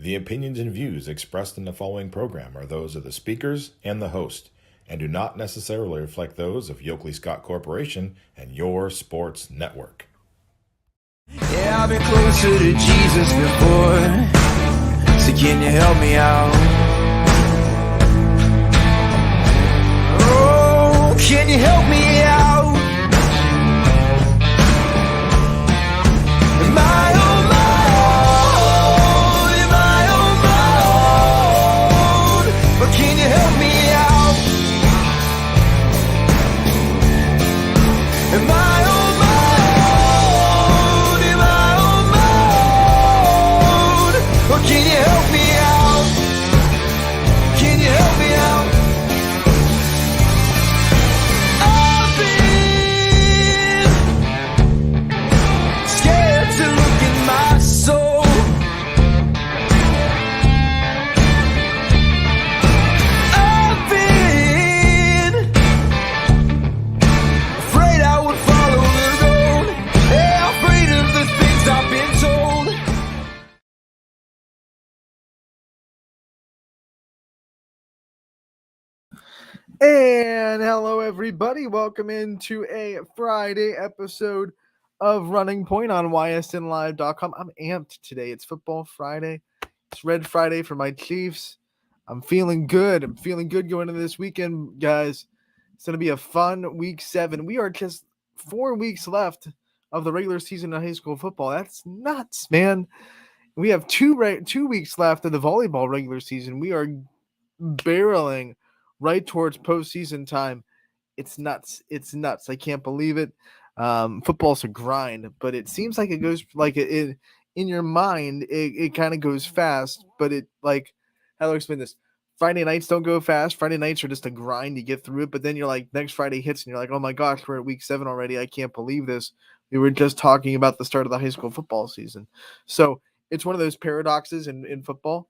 The opinions and views expressed in the following program are those of the speakers and the host, and do not necessarily reflect those of Yoakley Scott Corporation and your sports network. Yeah, I've been closer to Jesus before, so can you help me out? Oh, can you help me out? Am I on my own? Am I on my own? Or can you help me out? Am I on my own? Am I on my own? Or can you help me out? Can you help me out? I've been scared to look in my soul. I've been afraid I would follow the road. Yeah, afraid of the things I've been told. And hello, everybody. Welcome into a Friday episode of Running Point on YSNLive.com. I'm amped today. It's Football Friday. It's Red Friday for my Chiefs. I'm feeling good. I'm feeling good going into this weekend, guys. It's going to be a fun Week 7. We are just 4 weeks left of the regular season of high school football. That's nuts, man. We have two weeks left of the volleyball regular season. We are barreling right towards postseason time. It's nuts. It's nuts. I can't believe it. Football's a grind, but it seems like it goes like it in your mind. It kind of goes fast, but it like how do I explain this? Friday nights don't go fast. Friday nights are just a grind. You get through it, but then you're like next Friday hits and you're like, oh my gosh, we're at Week 7 already. I can't believe this. We were just talking about the start of the high school football season. So it's one of those paradoxes in football,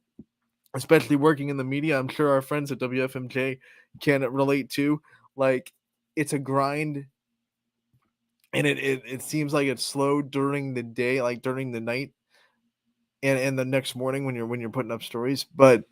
especially working in the media. I'm sure our friends at WFMJ can relate to. Like, it's a grind, and it seems like it's slow during the day, like during the night, and the next morning when you're putting up stories. But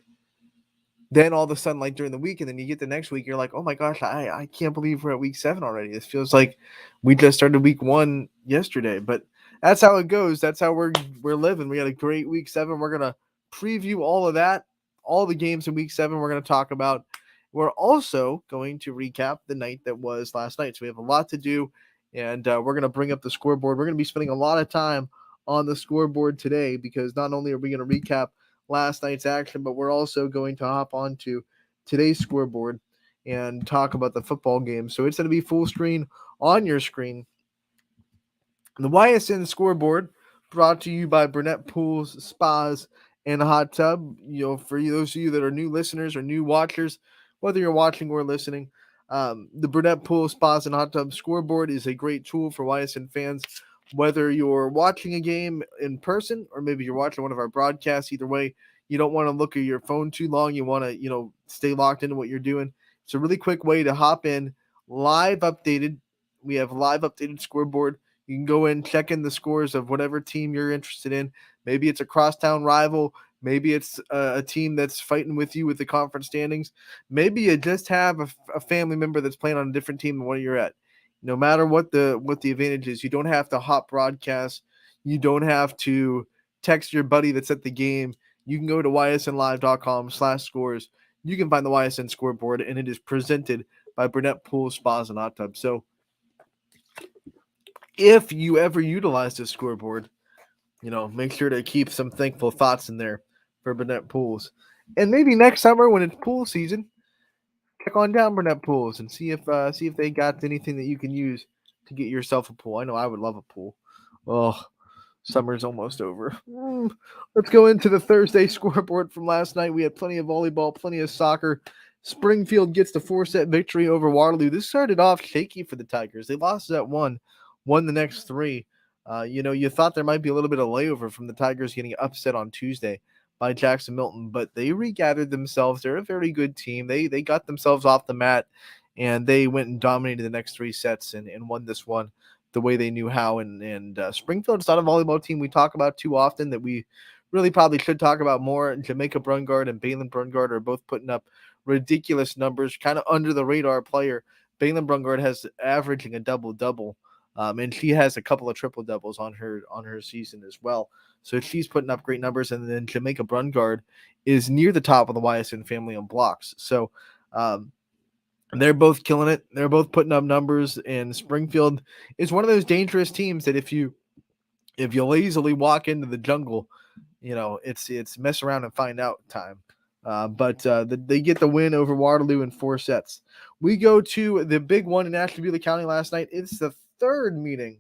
then all of a sudden, like during the week, and then you get the next week, you're like, oh my gosh, I can't believe we're at Week 7 already. This feels like we just started Week 1 yesterday. But that's how it goes. That's how we're living. We had a great Week 7. We're gonna preview all of that, all the games in Week 7. We're gonna talk about. We're also going to recap the night that was last night. So we have a lot to do, and we're gonna bring up the scoreboard. We're gonna be spending a lot of time on the scoreboard today because not only are we gonna recap last night's action, but we're also going to hop on to today's scoreboard and talk about the football game. So it's going to be full screen on your screen. The YSN scoreboard brought to you by Burnett Pools, Spas, and Hot Tub. You know, for those of you that are new listeners or new watchers, whether you're watching or listening, the Burnett Pools, Spas, and Hot Tub scoreboard is a great tool for YSN fans. Whether you're watching a game in person or maybe you're watching one of our broadcasts, either way, you don't want to look at your phone too long. You want to, stay locked into what you're doing. It's a really quick way to hop in, live updated. We have live updated scoreboard. You can go in, check in the scores of whatever team you're interested in. Maybe it's a crosstown rival. Maybe it's a team that's fighting with you with the conference standings. Maybe you just have a family member that's playing on a different team than what you're at. No matter what the advantage is, you don't have to hop broadcast. You don't have to text your buddy that's at the game. You can go to ysnlive.com/scores. You can find the YSN scoreboard, and it is presented by Burnett Pool, Spas, and Hot Tub. So if you ever utilize this scoreboard, make sure to keep some thankful thoughts in there for Burnett Pools. And maybe next summer when it's pool season, check on down Burnett Pools and see if they got anything that you can use to get yourself a pool. I know I would love a pool. Oh, summer's almost over. Let's go into the Thursday scoreboard from last night. We had plenty of volleyball, plenty of soccer. Springfield gets the 4-set victory over Waterloo. This started off shaky for the Tigers. They lost that one, won the next 3. You thought there might be a little bit of layover from the Tigers getting upset on Tuesday by Jackson Milton, but they regathered themselves. They're a very good team. They got themselves off the mat, and they went and dominated the next 3 sets and won this one the way they knew how. And Springfield is not a volleyball team we talk about too often that we really probably should talk about more. Jamaica Brungard and Balin Brungard are both putting up ridiculous numbers, kind of under the radar player. Balin Brungard has averaging a double-double. And she has a couple of triple doubles on her season as well. So she's putting up great numbers. And then Jamaica Brungard is near the top of the Ysn family on blocks. So they're both killing it. They're both putting up numbers. And Springfield is one of those dangerous teams that if you lazily walk into the jungle, it's mess around and find out time. But they get the win over Waterloo in 4 sets. We go to the big one in Ashtabula County last night. It's the third meeting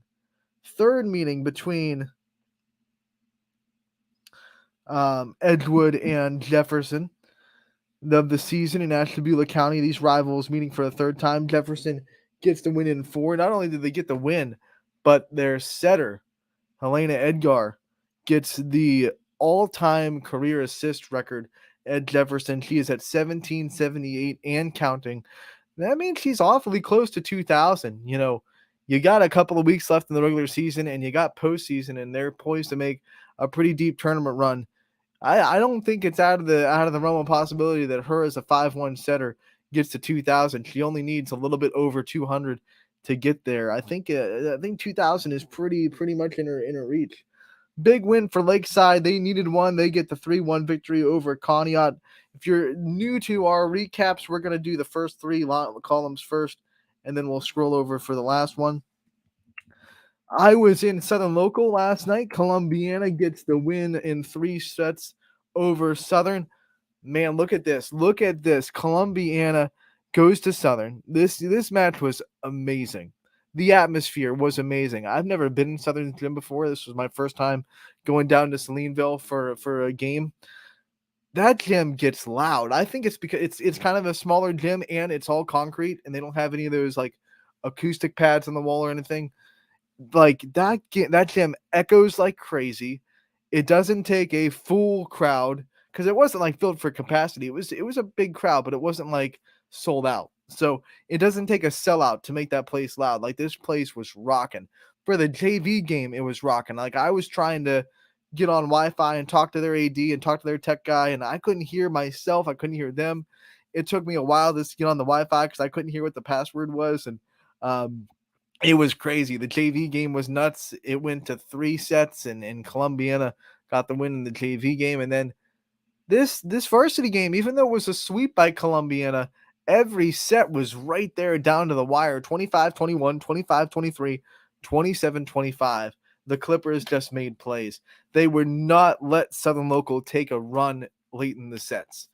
between Edgewood and Jefferson of the season in Ashtabula County. These rivals meeting for the third time. Jefferson gets the win in 4. Not only did they get the win, but their setter, Helena Edgar, gets the all-time career assist record at Jefferson. She is at 1778 and counting. That means she's awfully close to 2,000. You got a couple of weeks left in the regular season, and you got postseason, and they're poised to make a pretty deep tournament run. I don't think it's out of the realm of possibility that her as a 5-1 setter gets to 2,000. She only needs a little bit over 200 to get there. I think 2,000 is pretty much in her reach. Big win for Lakeside. They needed one. They get the 3-1 victory over Conneaut. If you're new to our recaps, we're going to do the first 3 columns first, and then we'll scroll over for the last one. I was in Southern Local last night. Columbiana gets the win in 3 sets over Southern. Man, look at this. Look at this. Columbiana goes to Southern. This match was amazing. The atmosphere was amazing. I've never been in Southern gym before. This was my first time going down to Salineville for a game. That gym gets loud. I think it's because it's kind of a smaller gym and it's all concrete and they don't have any of those like acoustic pads on the wall or anything. Like that gym echoes like crazy. It doesn't take a full crowd because it wasn't like filled for capacity. It was a big crowd, but it wasn't like sold out. So it doesn't take a sellout to make that place loud. Like this place was rocking. For the JV game, it was rocking. Like I was trying to get on Wi-Fi and talk to their AD and talk to their tech guy, and I couldn't hear myself. I couldn't hear them. It took me a while to get on the Wi-Fi because I couldn't hear what the password was, and it was crazy. The JV game was nuts. It went to 3 sets, and Columbiana got the win in the JV game. And then this varsity game, even though it was a sweep by Columbiana, every set was right there down to the wire. 25-21, 25-23, 27-25. The Clippers just made plays. They would not let Southern Local take a run late in the sets.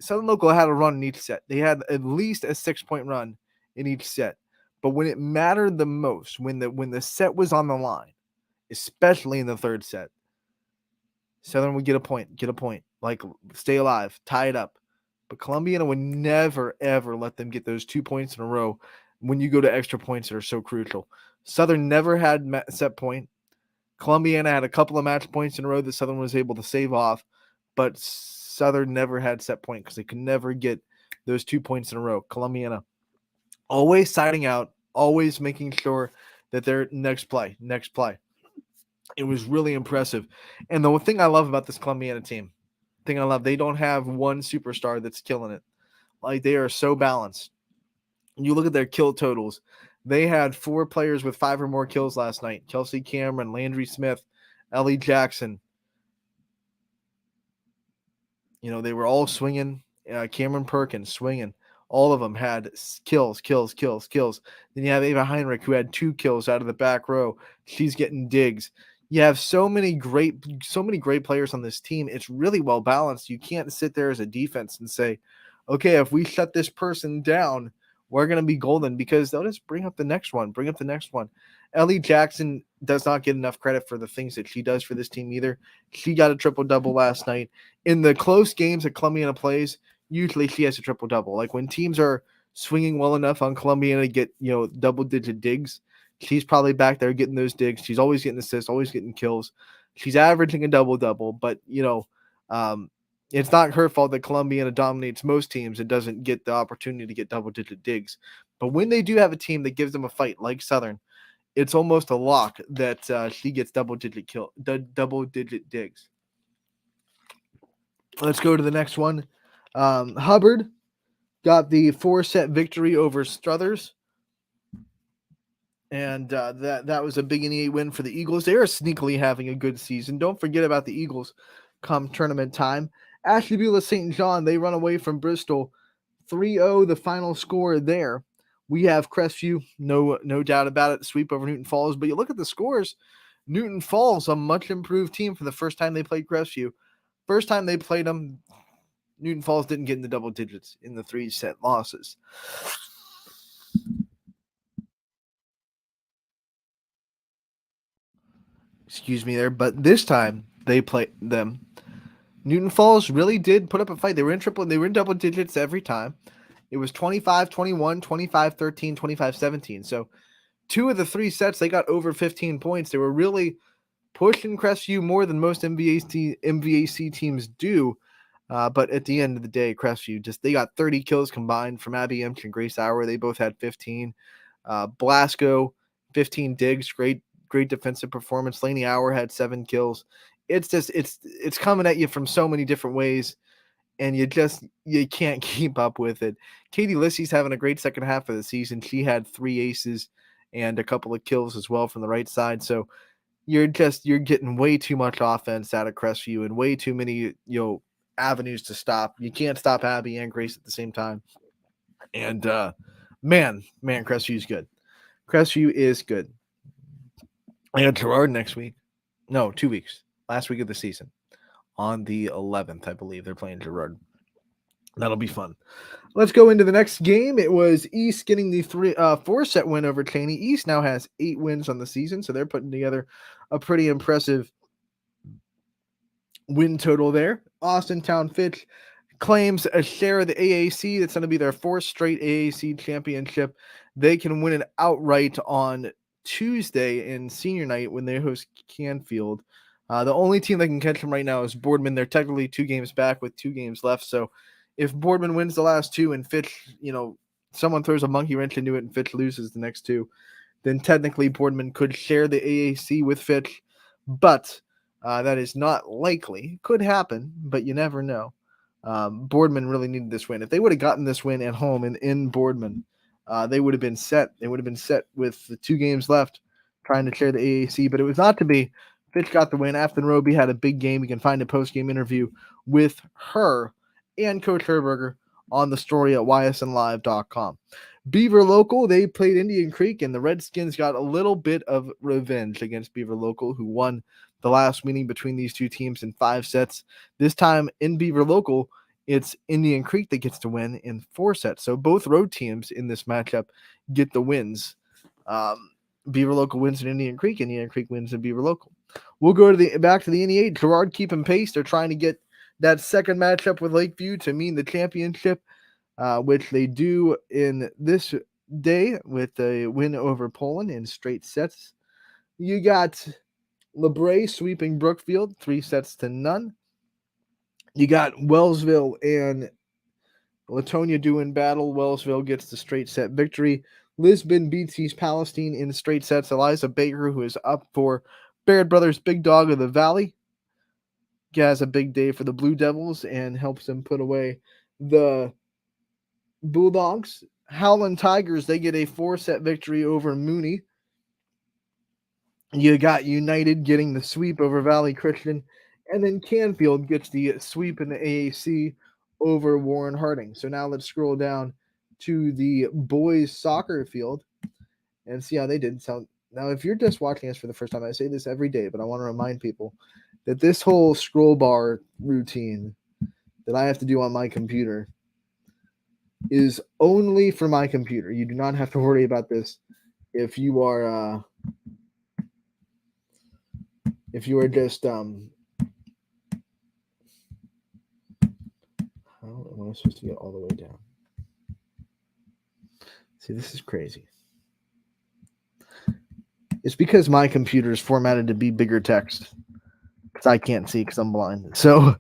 Southern Local had a run in each set. They had at least a 6-point run in each set. But when it mattered the most, when the set was on the line, especially in the third set, Southern would get a point, like stay alive, tie it up. But Columbiana would never, ever let them get those 2 points in a row when you go to extra points that are so crucial. Southern never had set point. Columbiana had a couple of match points in a row that Southern was able to save off, but Southern never had set point because they could never get those 2 points in a row. Columbiana always siding out, always making sure that their next play. It was really impressive. And the thing I love about this Columbiana team, they don't have one superstar that's killing it. Like they are so balanced. You look at their kill totals. They had 4 players with 5 or more kills last night. Kelsey Cameron, Landry Smith, Ellie Jackson. They were all swinging. Cameron Perkins swinging. All of them had kills. Then you have Ava Heinrich, who had 2 kills out of the back row. She's getting digs. You have so many great players on this team. It's really well balanced. You can't sit there as a defense and say, okay, if we shut this person down, we're going to be golden, because they'll just bring up the next one. Ellie Jackson does not get enough credit for the things that she does for this team either. She got a triple-double last night. In the close games that Columbiana plays, usually she has a triple-double. Like when teams are swinging well enough on Columbiana to get, double-digit digs, she's probably back there getting those digs. She's always getting assists, always getting kills. She's averaging a double-double, but, it's not her fault that Columbiana dominates most teams and doesn't get the opportunity to get double-digit digs. But when they do have a team that gives them a fight, like Southern, it's almost a lock that she gets double-digit digs. Let's go to the next one. Hubbard got the 4-set victory over Struthers. And that was a big NE8 win for the Eagles. They are sneakily having a good season. Don't forget about the Eagles come tournament time. Ashtabula St. John, they run away from Bristol 3-0, the final score there. We have Crestview, no doubt about it, sweep over Newton Falls. But you look at the scores, Newton Falls, a much improved team from the first time they played Crestview. First time they played them, Newton Falls didn't get in the double digits in the 3-set losses. Excuse me there, but this time they played them. Newton Falls really did put up a fight. They were in double digits every time. It was 25-21, 25-13, 25-17. So 2 of the 3 sets, they got over 15 points. They were really pushing Crestview more than most MVAC teams do. But at the end of the day, Crestview they got 30 kills combined from Abby Imch and Grace Hour. They both had 15. Blasco, 15 digs. Great defensive performance. Laney Hour had 7 kills. It's just it's coming at you from so many different ways, and you can't keep up with it. Katie Lissey's having a great second half of the season. She had 3 aces and a couple of kills as well from the right side. So you're getting way too much offense out of Crestview and way too many avenues to stop. You can't stop Abby and Grace at the same time. And man, Crestview's good. Crestview is good. I got Gerard next week. No, 2 weeks. Last week of the season. On the 11th, I believe. They're playing Gerard. That'll be fun. Let's go into the next game. It was East getting the 4-set win over Cheney. East now has 8 wins on the season, so they're putting together a pretty impressive win total there. Austin Town Fitch claims a share of the AAC. That's going to be their 4th straight AAC championship. They can win it outright on Tuesday in senior night when they host Canfield. The only team that can catch them right now is Boardman. They're technically 2 games back with 2 games left. So if Boardman wins the last 2 and Fitch, someone throws a monkey wrench into it and Fitch loses the next 2, then technically Boardman could share the AAC with Fitch. But that is not likely. Could happen, but you never know. Boardman really needed this win. If they would have gotten this win at home in Boardman, they would have been set. They would have been set with the 2 games left trying to share the AAC, but it was not to be. Fitch got the win. Afton Roby had a big game. You can find a post-game interview with her and Coach Herberger on the story at ysnlive.com. Beaver Local, they played Indian Creek, and the Redskins got a little bit of revenge against Beaver Local, who won the last meeting between these 2 teams in 5 sets. This time in Beaver Local, it's Indian Creek that gets to win in 4 sets. So both road teams in this matchup get the wins. Beaver Local wins in Indian Creek, and Indian Creek wins in Beaver Local. We'll go to back to the NE8. Gerard keeping pace. They're trying to get that second matchup with Lakeview to mean the championship, which they do in this day with a win over Poland in straight sets. You got LeBray sweeping Brookfield 3-0. You got Wellsville and Latonia doing battle. Wellsville gets the straight set victory. Lisbon beats East Palestine in straight sets. Eliza Baker, who is up for Baird Brothers Big Dog of the Valley, has a big day for the Blue Devils and helps them put away the Bulldogs. Howland Tigers, they get a 4-set victory over Mooney. You got United getting the sweep over Valley Christian, and then Canfield gets the sweep in the AAC over Warren Harding. So now let's scroll down to the boys soccer field and see how they did. So now, if you're just watching us for the first time, I say this every day, but I want to remind people that this whole scroll bar routine that I have to do on my computer is only for my computer. You do not have to worry about this if you are just how am I supposed to get all the way down? See, this is crazy. It's because my computer is formatted to be bigger text because I can't see because I'm blind. So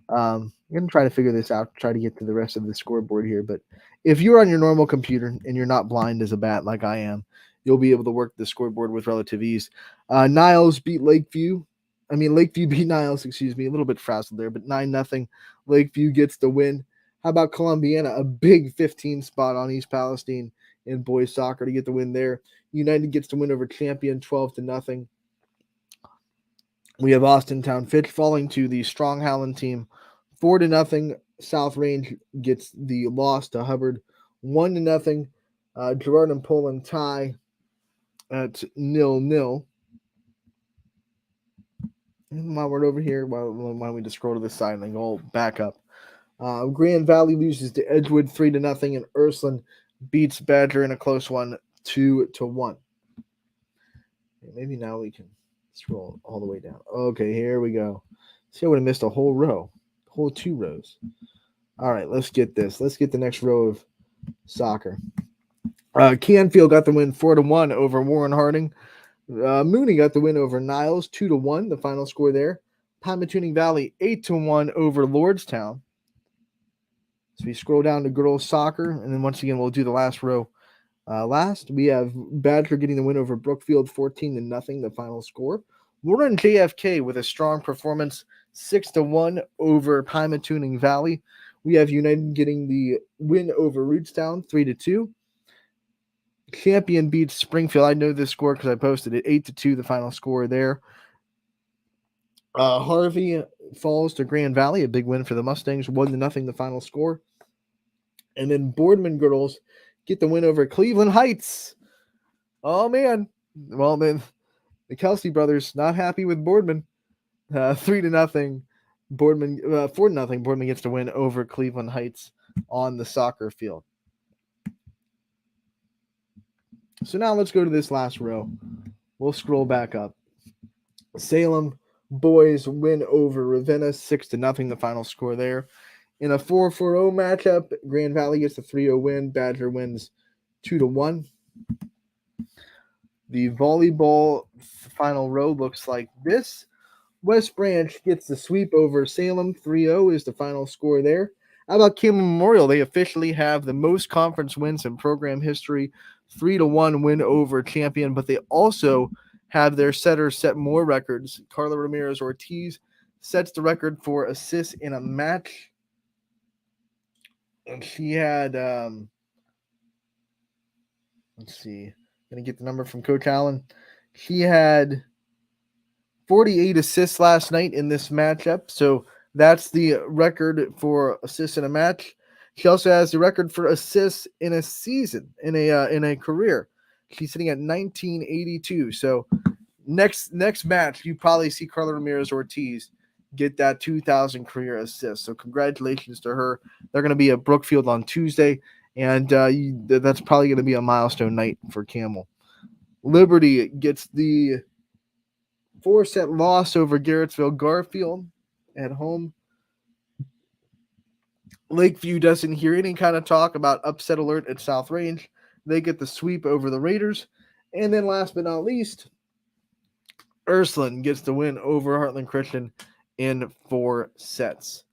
I'm going to try to figure this out, try to get to the rest of the scoreboard here. But if you're on your normal computer and you're not blind as a bat like I am, you'll be able to work the scoreboard with relative ease. Niles beat Lakeview Lakeview beat Niles, a little bit frazzled there, but 9-0. Lakeview gets the win. How about Columbiana? A big 15 spot on East Palestine in boys soccer to get the win there. United gets the win over Champion 12-0. We have Austintown Fitch falling to the strong Howland team 4-0. South Range gets the loss to Hubbard 1-0. Gerard and Poland tie at 0-0. And while we're over here, why don't we just scroll to this side and then go back up. Grand Valley loses to Edgewood 3-0, and Ursuline beats Badger in a close one 2-1. Maybe now we can scroll all the way down. Okay, here we go. See, I would have missed a whole row, whole 2 rows. All right, let's get this. Let's get the next row of soccer. Canfield got the win 4-1 over Warren Harding. Mooney got the win over Niles 2-1. The final score there. Pymatuning Valley 8-1 over Lordstown. So we scroll down to girls soccer, and then once again we'll do the last row. Last, we have Badger getting the win over Brookfield 14-0, the final score. We're in JFK with a strong performance 6-1 over Pymatuning Valley. We have United getting the win over Rootstown 3-2. Champion beats Springfield. I know this score because I posted it 8-2, the final score there. Harvey falls to Grand Valley, a big win for the Mustangs, 1-0, the final score. And then Boardman girls get the win over Cleveland Heights. Oh, man. Well, then the Kelsey brothers not happy with Boardman. 3-0. Boardman, 4-0. Boardman gets the win over Cleveland Heights on the soccer field. So now let's go to this last row. We'll scroll back up. Salem boys win over Ravenna 6-0, the final score there. In a 4-4-0 matchup, Grand Valley gets a 3-0 win. Badger wins 2-1. The volleyball final row looks like this. West Branch gets the sweep over Salem. 3-0 is the final score there. How about Campbell Memorial? They officially have the most conference wins in program history. 3-1 win over Champion, but they also have their setters set more records. Carla Ramirez Ortiz sets the record for assists in a match. And she had, let's see, going to get the number from Coach Allen. She had 48 assists last night in this matchup. So that's the record for assists in a match. She also has the record for assists in a season, in a career. She's sitting at 1982. So next match, you probably see Carla Ramirez Ortiz get that 2,000 career assists. So congratulations to her. They're going to be at Brookfield on Tuesday, and that's probably going to be a milestone night for Camel. Liberty gets the 4-set loss over Garrettsville Garfield at home. Lakeview doesn't hear any kind of talk about upset alert at South Range. They get the sweep over the Raiders. And then last but not least, Ursuline gets the win over Heartland Christian in 4 sets.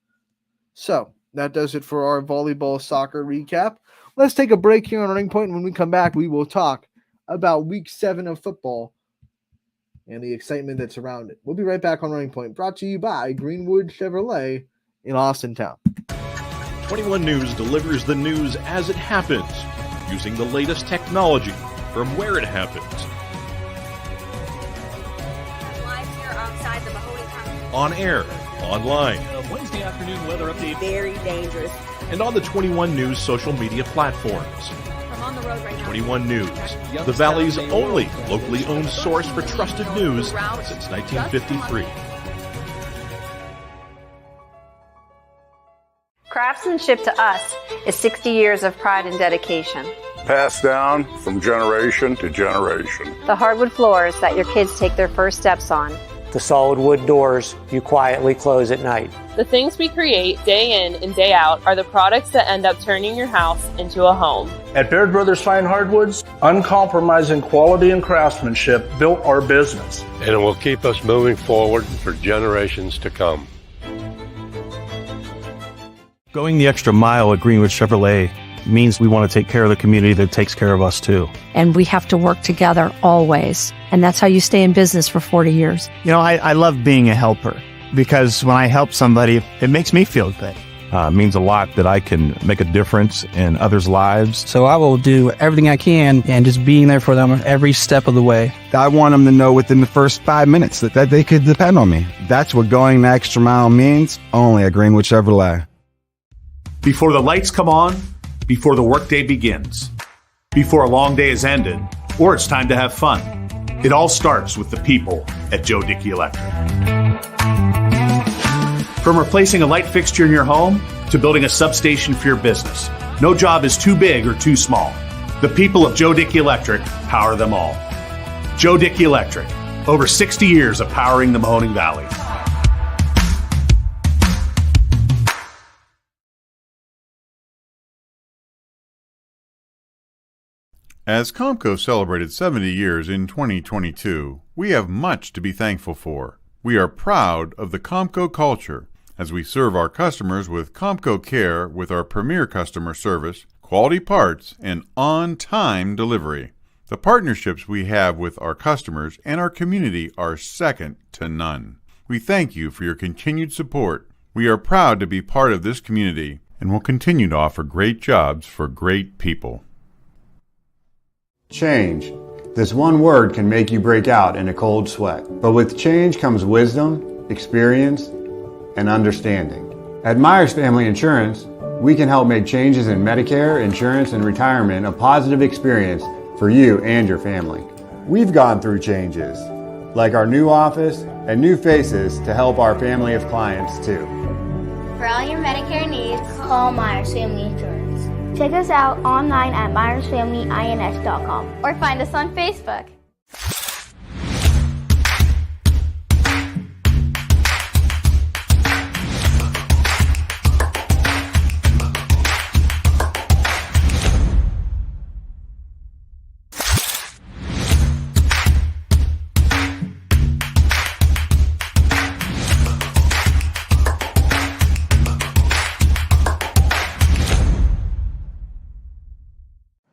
So that does it for our volleyball soccer recap. Let's take a break here on Running Point, and when we come back, we will talk about Week 7 of football and the excitement that's around it. We'll be right back on Running Point, brought to you by Greenwood Chevrolet in Austintown. 21 News delivers the news as it happens, using the latest technology from where it happens. Live here outside the Mahoney County. On air, online, Wednesday afternoon weather update. Very dangerous. and on the 21 News social media platforms. I'm on the road right now. 21 News, the Valley's only locally owned source for trusted news since 1953. Craftsmanship to us is 60 years of pride and dedication. Passed down from generation to generation. The hardwood floors that your kids take their first steps on. The solid wood doors you quietly close at night. The things we create day in and day out are the products that end up turning your house into a home. At Baird Brothers Fine Hardwoods, uncompromising quality and craftsmanship built our business. And it will keep us moving forward for generations to come. Going the extra mile at Greenwood Chevrolet means we want to take care of the community that takes care of us too. And we have to work together always. And that's how you stay in business for 40 years. You know, I love being a helper because when I help somebody, it makes me feel good. It means a lot that I can make a difference in others' lives. So I will do everything I can and just being there for them every step of the way. I want them to know within the first 5 minutes that they could depend on me. That's what going the extra mile means, only at Greenwood Chevrolet. Before the lights come on, before the workday begins, before a long day is ended, or it's time to have fun. It all starts with the people at Joe Dickey Electric. From replacing a light fixture in your home to building a substation for your business, no job is too big or too small. The people of Joe Dickey Electric power them all. Joe Dickey Electric, over 60 years of powering the Mahoning Valley. As Comco celebrated 70 years in 2022, we have much to be thankful for. We are proud of the Comco culture as we serve our customers with Comco Care with our premier customer service, quality parts, and on-time delivery. The partnerships we have with our customers and our community are second to none. We thank you for your continued support. We are proud to be part of this community and will continue to offer great jobs for great people. Change. This one word can make you break out in a cold sweat. But with change comes wisdom, experience, and understanding. At Myers Family Insurance, we can help make changes in Medicare, insurance, and retirement a positive experience for you and your family. We've gone through changes, like our new office and new faces to help our family of clients too. For all your Medicare needs, call Myers Family Insurance. Check us out online at MyersFamilyINS.com or find us on Facebook.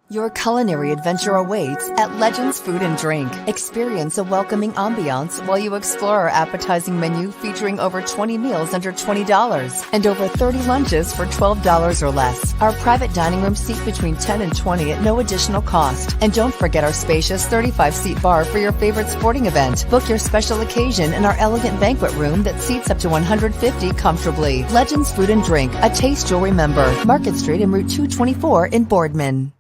Your culinary adventure awaits at Legends Food and Drink. Experience a welcoming ambiance while you explore our appetizing menu featuring over 20 meals under $20 and over 30 lunches for $12 or less. Our private dining room seat between 10 and 20 at no additional cost. And don't forget our spacious 35-seat bar for your favorite sporting event. Book your special occasion in our elegant banquet room that seats up to 150 comfortably. Legends Food and Drink, a taste you'll remember. Market Street and Route 224 in Boardman.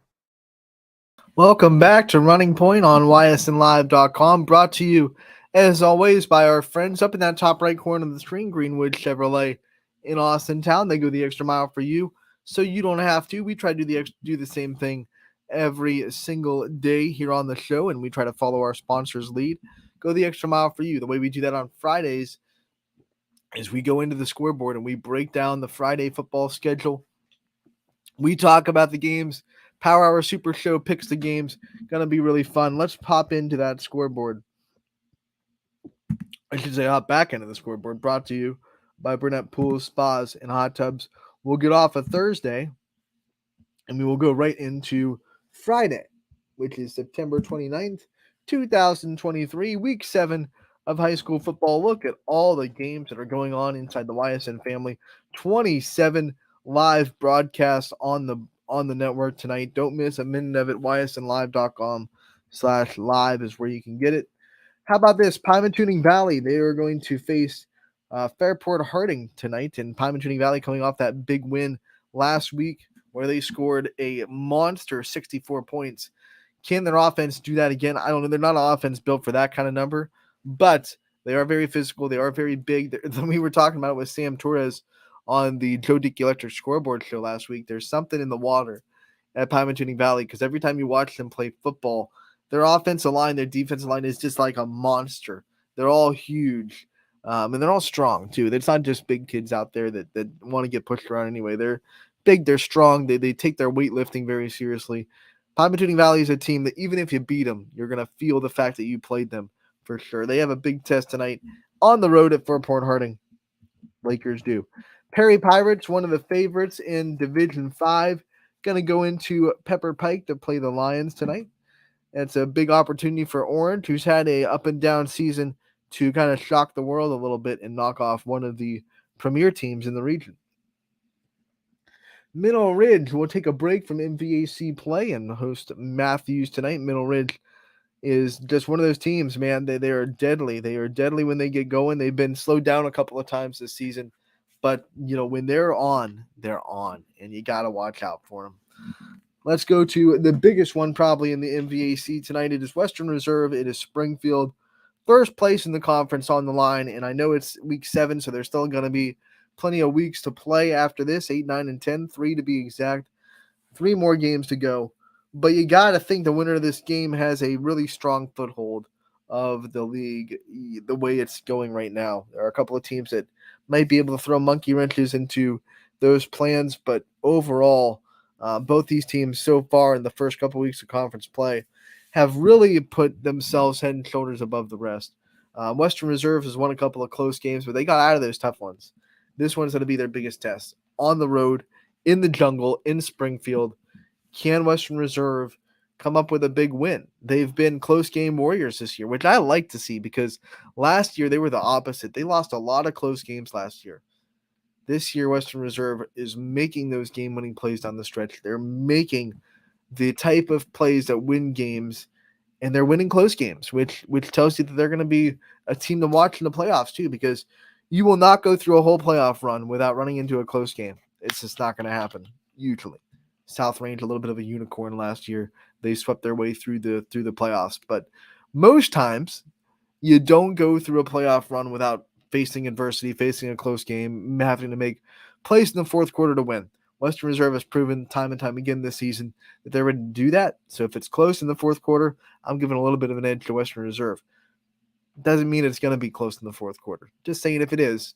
Welcome back to Running Point on ysnlive.com, brought to you, as always, by our friends up in that top right corner of the screen, Greenwood Chevrolet in Austintown. They go the extra mile for you, so you don't have to. We try to do the same thing every single day here on the show, and we try to follow our sponsors' lead. Go the extra mile for you. The way we do that on Fridays is we go into the scoreboard and we break down the Friday football schedule. We talk about the games. Power Hour Super Show picks the games. Going to be really fun. Let's pop into that scoreboard. I should say hop back into the scoreboard, brought to you by Burnett Pools, Spas, and Hot Tubs. We'll get off a Thursday, and we will go right into Friday, which is September 29th, 2023, Week 7 of high school football. Look at all the games that are going on inside the YSN family. 27 live broadcasts on the network tonight. Don't miss a minute of it. ysnlive.com/live is where you can get it. How about this? Pymatuning Valley, they are going to face Fairport Harding tonight, and Pymatuning Valley coming off that big win last week where they scored a monster 64 points. Can their offense do that again? I don't know. They're not an offense built for that kind of number, but they are very physical. They are very big. We were talking about it with Sam Torres on the Joe Dickey Electric scoreboard show last week. There's something in the water at Pymatuning Valley because every time you watch them play football, their offensive line, their defensive line is just like a monster. They're all huge, and they're all strong too. It's not just big kids out there that want to get pushed around anyway. They're big, they're strong, they take their weightlifting very seriously. Pymatuning Valley is a team that even if you beat them, you're going to feel the fact that you played them for sure. They have a big test tonight on the road at Fairport Harding. Lakers do. Perry Pirates, one of the favorites in Division 5, going to go into Pepper Pike to play the Lions tonight. It's a big opportunity for Orange, who's had a up and down season, to kind of shock the world a little bit and knock off one of the premier teams in the region. Middle Ridge will take a break from MVAC play and host Matthews tonight. Middle Ridge is just one of those teams, man. They are deadly. They are deadly when they get going. They've been slowed down a couple of times this season, but when they're on, and you got to watch out for them. Let's go to the biggest one probably in the MVAC tonight. It is Western Reserve. It is Springfield. First place in the conference on the line, and I know it's week 7, so there's still going to be plenty of weeks to play after this, 8, 9, and 10, 3 to be exact. 3 more games to go. But you got to think the winner of this game has a really strong foothold of the league the way it's going right now. There are a couple of teams that might be able to throw monkey wrenches into those plans, but overall, both these teams so far in the first couple of weeks of conference play have really put themselves head and shoulders above the rest. Western Reserve has won a couple of close games, but they got out of those tough ones. This one's going to be their biggest test. On the road, in the jungle, in Springfield, can Western Reserve come up with a big win? They've been close game warriors this year, which I like to see because last year they were the opposite. They lost a lot of close games last year. This year, Western Reserve is making those game-winning plays down the stretch. They're making the type of plays that win games, and they're winning close games, which tells you that they're going to be a team to watch in the playoffs too, because you will not go through a whole playoff run without running into a close game. It's just not going to happen, usually. South Range, a little bit of a unicorn last year. They swept their way through the playoffs. But most times, you don't go through a playoff run without facing adversity, facing a close game, having to make plays in the fourth quarter to win. Western Reserve has proven time and time again this season that they're ready to do that. So if it's close in the fourth quarter, I'm giving a little bit of an edge to Western Reserve. Doesn't mean it's going to be close in the fourth quarter. Just saying if it is,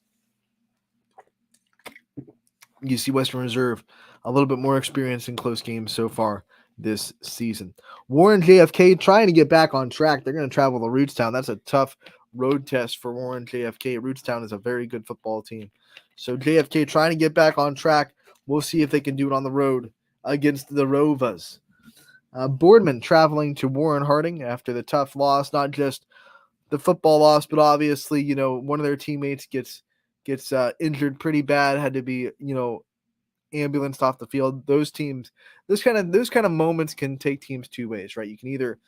you see Western Reserve a little bit more experience in close games so far this season. Warren JFK trying to get back on track. They're going to travel to Rootstown. That's a tough road test for Warren JFK. Rootstown is a very good football team. So JFK trying to get back on track. We'll see if they can do it on the road against the Rovas. Boardman traveling to Warren Harding after the tough loss, not just the football loss, but obviously, one of their teammates gets injured pretty bad, had to be, ambulanced off the field. Those kind of moments can take teams two ways, right? You can either,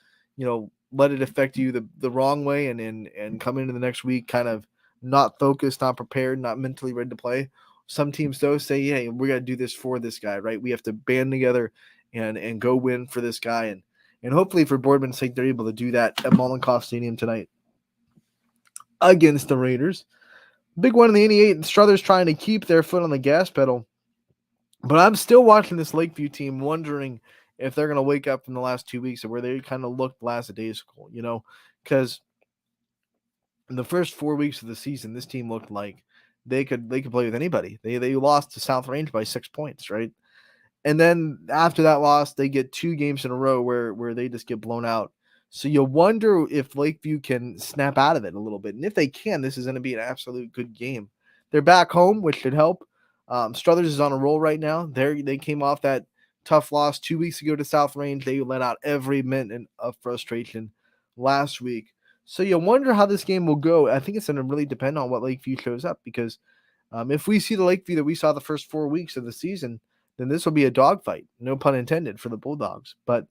let it affect you the wrong way and come into the next week kind of not focused, not prepared, not mentally ready to play. Some teams though say, hey, we got to do this for this guy, right? We have to band together and go win for this guy. And hopefully for Boardman's sake, they're able to do that at Mollenkoff Stadium tonight against the Raiders. Big one in the 88, and Struthers trying to keep their foot on the gas pedal. But I'm still watching this Lakeview team wondering if they're going to wake up from the last 2 weeks where they kind of looked lackadaisical, because in the first 4 weeks of the season, this team looked like they could play with anybody. They lost to South Range by 6 points, right? And then after that loss, they get 2 games in a row where they just get blown out. So you wonder if Lakeview can snap out of it a little bit. And if they can, this is going to be an absolute good game. They're back home, which should help. Struthers is on a roll right now. They came off that tough loss 2 weeks ago to South Range. They let out every minute of frustration last week. So you wonder how this game will go. I think it's going to really depend on what Lakeview shows up, because if we see the Lakeview that we saw the first 4 weeks of the season, then this will be a dogfight, no pun intended, for the Bulldogs. But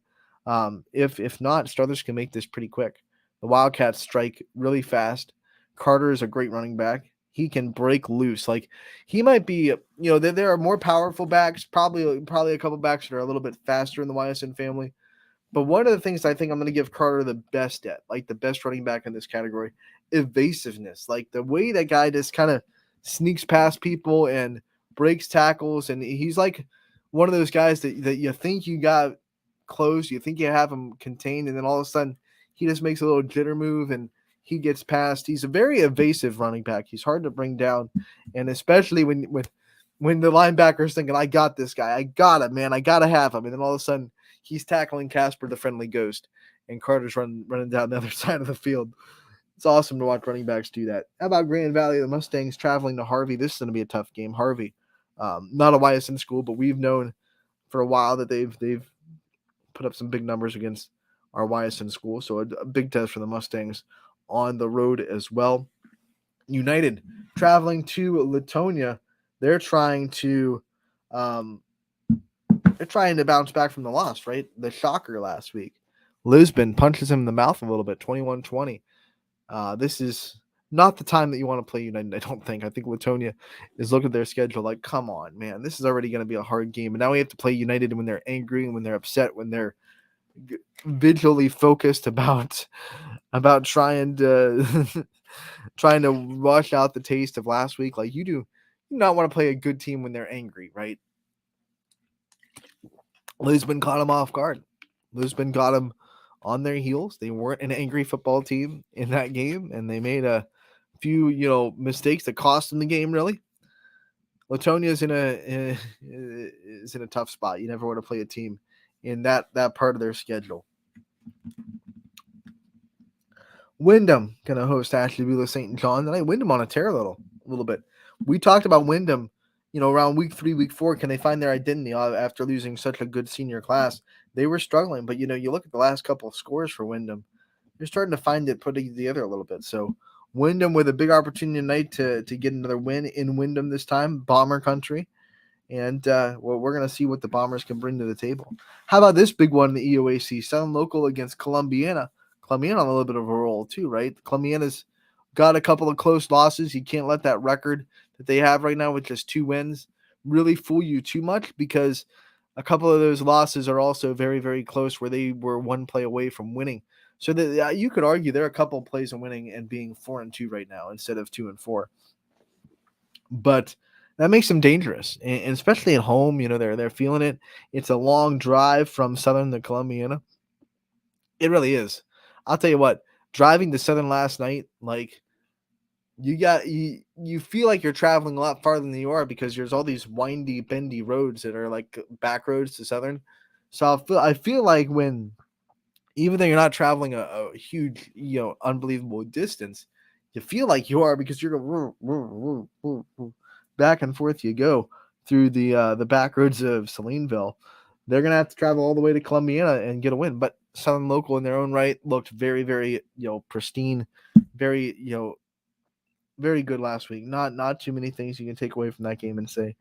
if not, Struthers can make this pretty quick. The Wildcats strike really fast. Carter is a great running back. He can break loose. Like, he might be, there are more powerful backs, probably a couple backs that are a little bit faster in the YSN family. But one of the things I think I'm going to give Carter the best at, like the best running back in this category, evasiveness. Like the way that guy just kind of sneaks past people and breaks tackles. And he's like one of those guys that you think you got close, you think you have him contained, and then all of a sudden he just makes a little jitter move and he gets past. He's a very evasive running back. He's hard to bring down, and especially when the linebacker's thinking, I got this guy, I got him, man, I gotta have him, and then all of a sudden he's tackling Casper the Friendly Ghost, and Carter's running down the other side of the field. It's awesome to watch running backs do that. How about Grand Valley? The Mustangs traveling to Harvey. This is going to be a tough game. Harvey, not a YSN school, but we've known for a while that they've put up some big numbers against our Ysn school. So a big test for the Mustangs on the road as well. United traveling to Latonia. They're trying to bounce back from the loss, right? The shocker last week. Lisbon punches him in the mouth a little bit, 21-20. This is not the time that you want to play United, I don't think. I think Latonia is looking at their schedule like, come on, man, this is already going to be a hard game. And now we have to play United when they're angry, when they're upset, when they're vigilantly focused about trying to trying to wash out the taste of last week. Like, you not want to play a good team when they're angry, right? Lisbon caught him off guard. Lisbon got him on their heels. They weren't an angry football team in that game, and they made a few, mistakes that cost them the game, really. Latonia is in a tough spot. You never want to play a team in that part of their schedule. Wyndham going to host Ashtabula St. John tonight. Wyndham on a tear a little bit. We talked about Wyndham, around week 3, week 4. Can they find their identity after losing such a good senior class? They were struggling, but, you look at the last couple of scores for Wyndham. They're starting to find it, putting together a little bit. So Wyndham with a big opportunity tonight to get another win in Wyndham this time, Bomber country. And we're going to see what the Bombers can bring to the table. How about this big one in the EOAC? Southern Local against Columbiana. Columbiana on a little bit of a roll too, right? Columbiana's got a couple of close losses. You can't let that record that they have right now with just 2 wins really fool you too much, because a couple of those losses are also very, very close, where they were 1 play away from winning. So that you could argue they're a couple of plays of winning and being 4-2 right now instead of 2-4. But that makes them dangerous, and especially at home. They're feeling it. It's a long drive from Southern to Columbiana. It really is. I'll tell you what, driving to Southern last night, like, you feel like you're traveling a lot farther than you are, because there's all these windy, bendy roads that are like back roads to Southern. So I feel like even though you're not traveling a huge, unbelievable distance, you feel like you are, because you're going back and forth. You go through the back roads of Salineville. They're going to have to travel all the way to Columbiana and get a win. But Southern Local in their own right looked very, very, pristine, very, very good last week. Not too many things you can take away from that game and say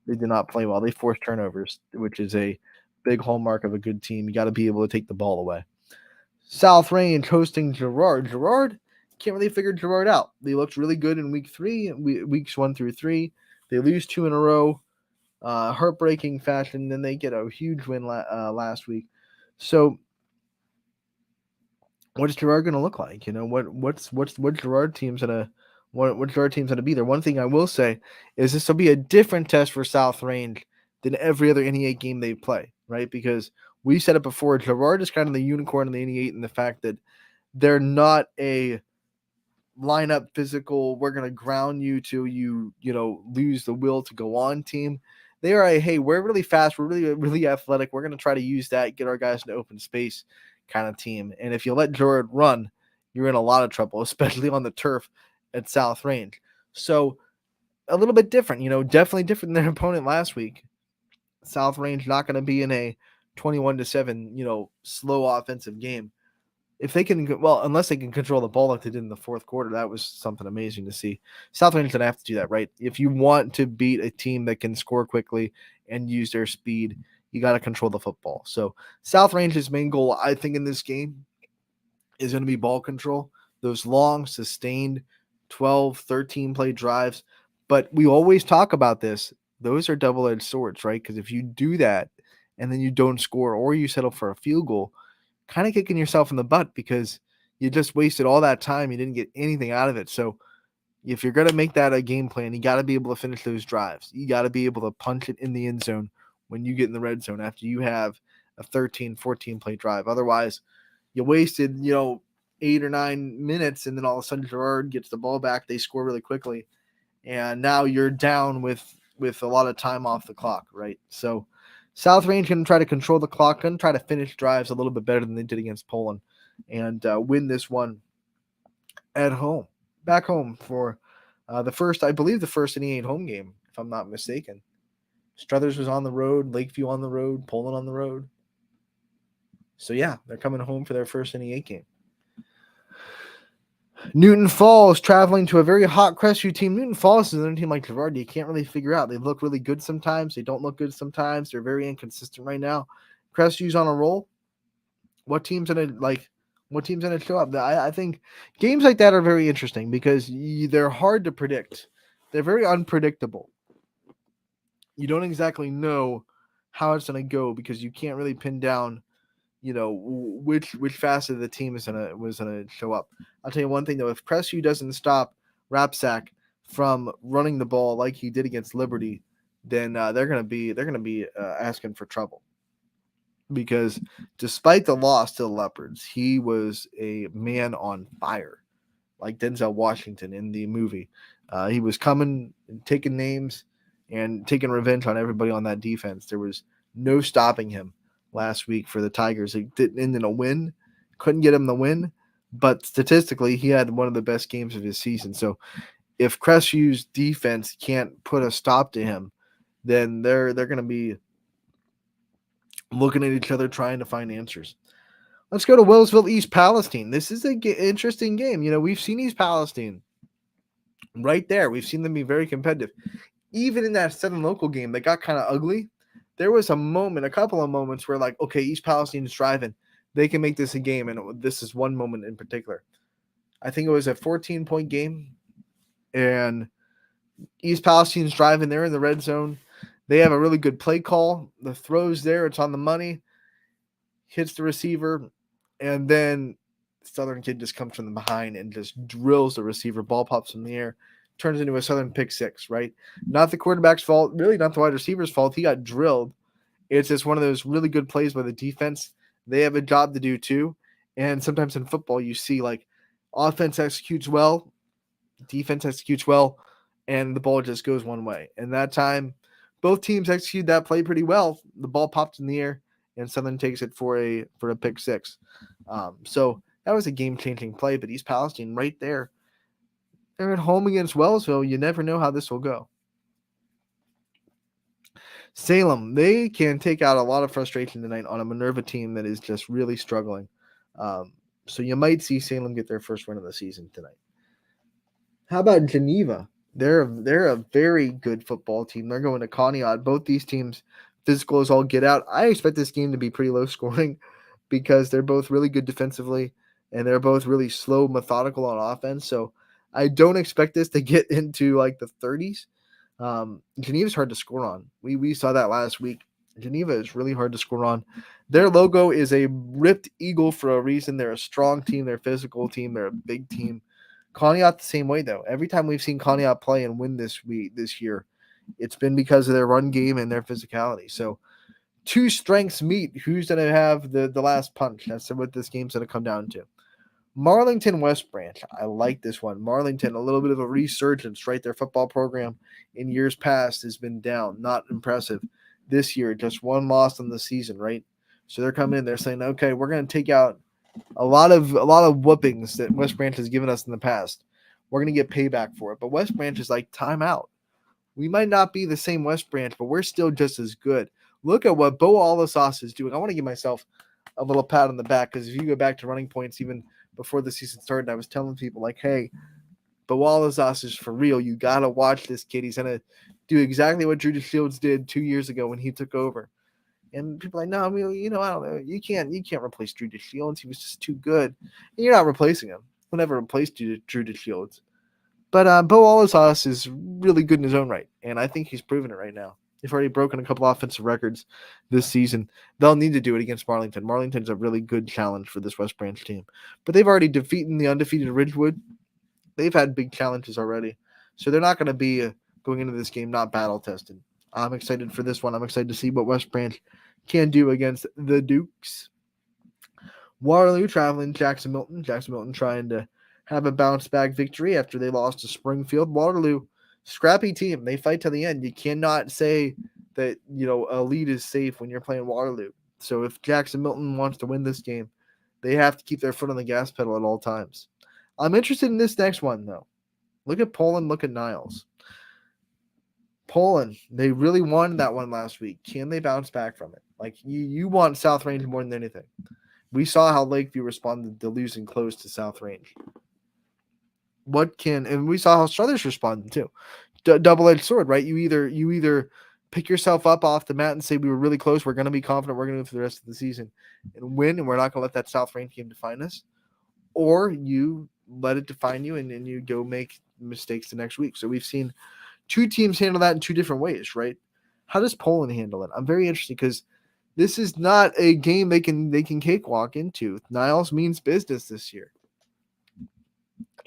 they did not play well. They forced turnovers, which is a big hallmark of a good team. You got to be able to take the ball away. South Range hosting Girard. Girard, can't really figure Girard out. They looked really good in week 3, weeks 1 through 3. They lose 2 in a row, heartbreaking fashion. Then they get a huge win last week. So what's Girard going to look like? What Girard team's going to what Girard team's going to be there? One thing I will say is this will be a different test for South Range than every other NE8 game they play, right? Because we said it before, Girard is kind of the unicorn in the NE8 in the fact that they're not a lineup physical, we're going to ground you till you lose the will to go on team. They are hey, we're really fast, we're really, really athletic, we're going to try to use that, get our guys into open space kind of team. And if you let Girard run, you're in a lot of trouble, especially on the turf at South Range. So a little bit different, definitely different than their opponent last week. South Range not going to be in a 21-7, slow offensive game. If they can, unless they can control the ball like they did in the fourth quarter, that was something amazing to see. South Range going to have to do that, right? If you want to beat a team that can score quickly and use their speed, you got to control the football. So South Range's main goal, I think, in this game is going to be ball control. Those long, sustained 12, 13 play drives. But we always talk about this. Those are double-edged swords, right? Because if you do that and then you don't score, or you settle for a field goal, kind of kicking yourself in the butt, because you just wasted all that time. You didn't get anything out of it. So if you're going to make that a game plan, you got to be able to finish those drives. You got to be able to punch it in the end zone when you get in the red zone after you have a 13, 14 play drive. Otherwise, you wasted, 8 or 9 minutes, and then all of a sudden Girard gets the ball back. They score really quickly, and now you're down with a lot of time off the clock, right? So South Range going to try to control the clock, going to try to finish drives a little bit better than they did against Poland, and win this one at home, back home for the first NE8 home game, if I'm not mistaken. Struthers was on the road, Lakeview on the road, Poland on the road. So, yeah, they're coming home for their first NE8 game. Newton Falls traveling to a very hot Crestview team. Newton Falls is another team like Girard you can't really figure out. They look really good sometimes. They don't look good sometimes. They're very inconsistent right now. Crestview's on a roll. What team's gonna show up? I think games like that are very interesting because they're hard to predict. They're very unpredictable. You don't exactly know how it's gonna go because you can't really pin down, which facet of the team was gonna show up. I'll tell you one thing though: if Crestview doesn't stop Rapsack from running the ball like he did against Liberty, then they're gonna be asking for trouble. Because despite the loss to the Leopards, he was a man on fire, like Denzel Washington in the movie. He was coming and taking names and taking revenge on everybody on that defense. There was no stopping him last week for the Tigers. It didn't end in a win, couldn't get him the win, but statistically, he had one of the best games of his season. So if Crestview's defense can't put a stop to him, then they're going to be looking at each other, trying to find answers. Let's go to Wellsville East Palestine. This is an interesting game. We've seen East Palestine right there. We've seen them be very competitive. Even in that 7 local game that got kind of ugly, there was a couple of moments where like, okay, East Palestine's driving. They can make this a game, and this is one moment in particular. I think it was a 14-point game, and East Palestine's driving. They're in the red zone. They have a really good play call. The throw's there. It's on the money. Hits the receiver. And then Southern kid just comes from the behind and just drills the receiver. Ball pops in the air. Turns into a Southern pick six, right? Not the quarterback's fault. Really not the wide receiver's fault. He got drilled. It's just one of those really good plays by the defense. They have a job to do too. And sometimes in football you see like offense executes well, defense executes well, and the ball just goes one way. And that time, both teams executed that play pretty well. The ball popped in the air, and Southern takes it for a pick six. So that was a game-changing play. But East Palestine right there, they're at home against Wellsville. You never know how this will go. Salem, they can take out a lot of frustration tonight on a Minerva team that is just really struggling. So you might see Salem get their first win of the season tonight. How about Geneva? They're a very good football team. They're going to Conneaut. Both these teams, physical as all get out. I expect this game to be pretty low scoring because they're both really good defensively and they're both really slow, methodical on offense. So I don't expect this to get into like the 30s. Geneva's hard to score on. We saw that last week. Geneva is really hard to score on. Their logo is a ripped eagle for a reason. They're a strong team. They're a physical team. They're a big team. Conneaut the same way, though. Every time we've seen Conneaut play and win this year, it's been because of their run game and their physicality. So two strengths meet. Who's going to have the last punch? That's what this game's going to come down to. Marlington West Branch. I like this one. Marlington, a little bit of a resurgence, right? Their football program in years past has been down. Not impressive. This year, just one loss in the season, right? So they're coming in. They're saying, okay, we're going to take out a lot of whoopings that West Branch has given us in the past. We're going to get payback for it. But West Branch is like, time out. We might not be the same West Branch, but we're still just as good. Look at what Bo Alasas is doing. I want to give myself a little pat on the back because if you go back to running points even before the season started, I was telling people like, hey, Bo Alasas is for real. You got to watch this kid. He's going to do exactly what Drew DeShields did 2 years ago when he took over. And people are like, no, I don't know. You can't replace Drew DeShields. He was just too good. And you're not replacing him. We'll never replace Drew DeShields. But Bo Alasas is really good in his own right, and I think he's proven it right now. They've already broken a couple offensive records this season. They'll need to do it against Marlington. Marlington's a really good challenge for this West Branch team. But they've already defeated the undefeated Ridgewood. They've had big challenges already. So they're not going to be going into this game not battle-tested. I'm excited for this one. I'm excited to see what West Branch can do against the Dukes. Waterloo traveling Jackson Milton. Jackson Milton trying to have a bounce-back victory after they lost to Springfield. Waterloo, scrappy team. They fight to the end. You cannot say that, a lead is safe when you're playing Waterloo. So if Jackson Milton wants to win this game, they have to keep their foot on the gas pedal at all times. I'm interested in this next one, though. Look at Poland. Look at Niles. Poland, they really wanted that one last week. Can they bounce back from it? Like you want South Range more than anything. We saw how Lakeview responded to losing close to South Range. And we saw how Struthers responded too. Double-edged sword, right? You either pick yourself up off the mat and say we were really close, we're going to be confident, we're going to go for the rest of the season and win, and we're not going to let that South Range game define us, or you let it define you and you go make mistakes the next week. So we've seen two teams handle that in two different ways, right? How does Poland handle it? I'm very interested because this is not a game they can cakewalk into. Niles means business this year.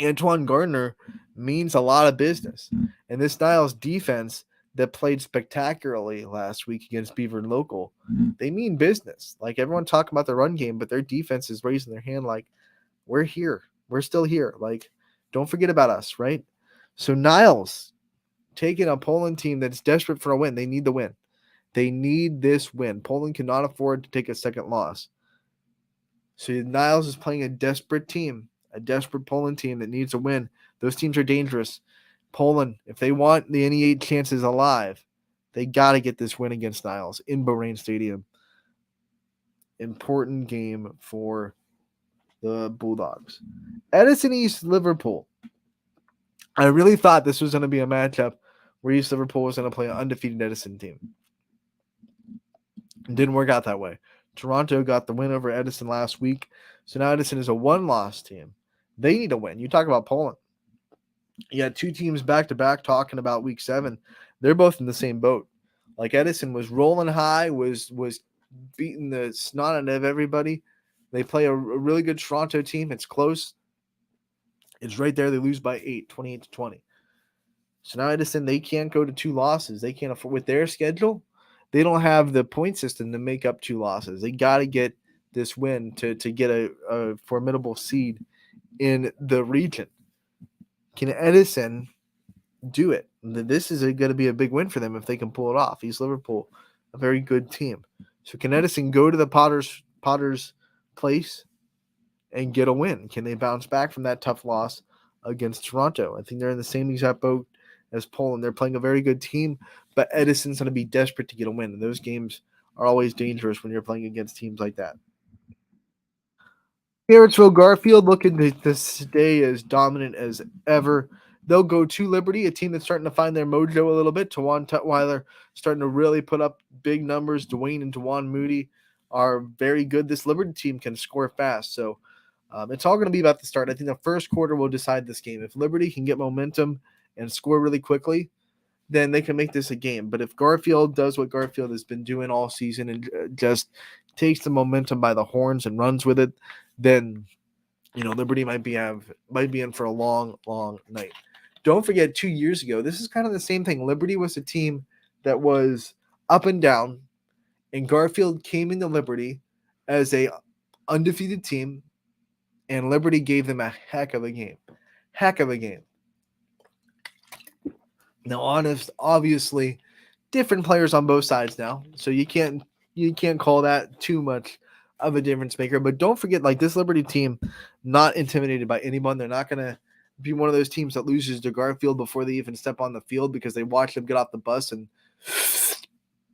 Antoine Gardner means a lot of business. And this Niles defense that played spectacularly last week against Beaver and Local, they mean business. Like everyone talking about the run game, but their defense is raising their hand like, we're here. We're still here. Like, don't forget about us, right? So Niles taking a Poland team that's desperate for a win. They need the win. They need this win. Poland cannot afford to take a second loss. So Niles is playing a desperate team, a desperate Poland team that needs a win. Those teams are dangerous. Poland, if they want the NE8 chances alive, they got to get this win against Niles in Bahrain Stadium. Important game for the Bulldogs. Edison East Liverpool. I really thought this was going to be a matchup where East Liverpool was going to play an undefeated Edison team. It didn't work out that way. Toronto got the win over Edison last week. So now Edison is a one-loss team. They need a win. You talk about Poland. You had two teams back-to-back talking about week 7. They're both in the same boat. Like Edison was rolling high, was beating the snot out of everybody. They play a really good Toronto team. It's close. It's right there. They lose by 8, 28-20. So now Edison, they can't go to 2 losses. They can't afford with their schedule. They don't have the point system to make up 2 losses. They got to get this win to get a formidable seed in the region. Can Edison do it? This is going to be a big win for them if they can pull it off. East Liverpool, a very good team. So can Edison go to the Potters place and get a win? Can they bounce back from that tough loss against Toronto? I think they're in the same exact boat as Poland. They're playing a very good team, but Edison's going to be desperate to get a win. And those games are always dangerous when you're playing against teams like that. Garrettsville Garfield looking to stay as dominant as ever. They'll go to Liberty, a team that's starting to find their mojo a little bit. Tawan Tutwiler starting to really put up big numbers. Dwayne and Dewan Moody are very good. This Liberty team can score fast. So it's all going to be about the start. I think the first quarter will decide this game. If Liberty can get momentum and score really quickly, then they can make this a game. But if Garfield does what Garfield has been doing all season and just takes the momentum by the horns and runs with it, then Liberty might be in for a long, long night. Don't forget 2 years ago, this is kind of the same thing. Liberty was a team that was up and down, and Garfield came into Liberty as a undefeated team, and Liberty gave them a heck of a game. Heck of a game. Now, obviously, different players on both sides now, so you can't call that too much of a difference maker. But don't forget, like this Liberty team, not intimidated by anyone. They're not gonna be one of those teams that loses to Garfield before they even step on the field because they watch them get off the bus and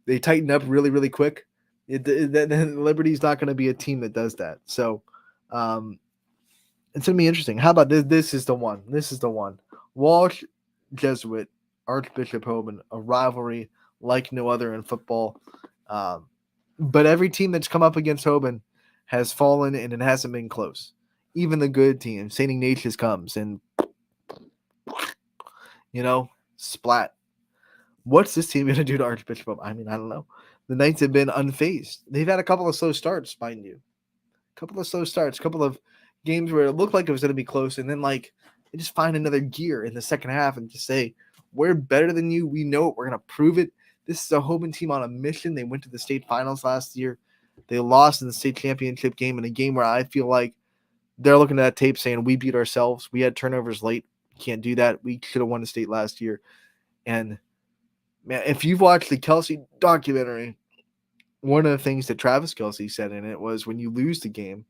they tighten up really, really quick. Liberty's not going to be a team that does that. So it's going to be interesting. How about this? This is the one. Walsh Jesuit, Archbishop Hoban, a rivalry like no other in football. But every team that's come up against Hoban has fallen, and it hasn't been close. Even the good teams, St. Ignatius comes and, splat. What's this team going to do to Archbishop Hoban? I mean, I don't know. The Knights have been unfazed. They've had a couple of slow starts, mind you. A couple of games where it looked like it was going to be close, and then, they just find another gear in the second half and just say, we're better than you. We know it. We're going to prove it. This is a Hoban team on a mission. They went to the state finals last year. They lost in the state championship game in a game where I feel like they're looking at that tape saying, we beat ourselves. We had turnovers late. Can't do that. We should have won the state last year. And, man, if you've watched the Kelsey documentary, one of the things that Travis Kelsey said in it was when you lose the game,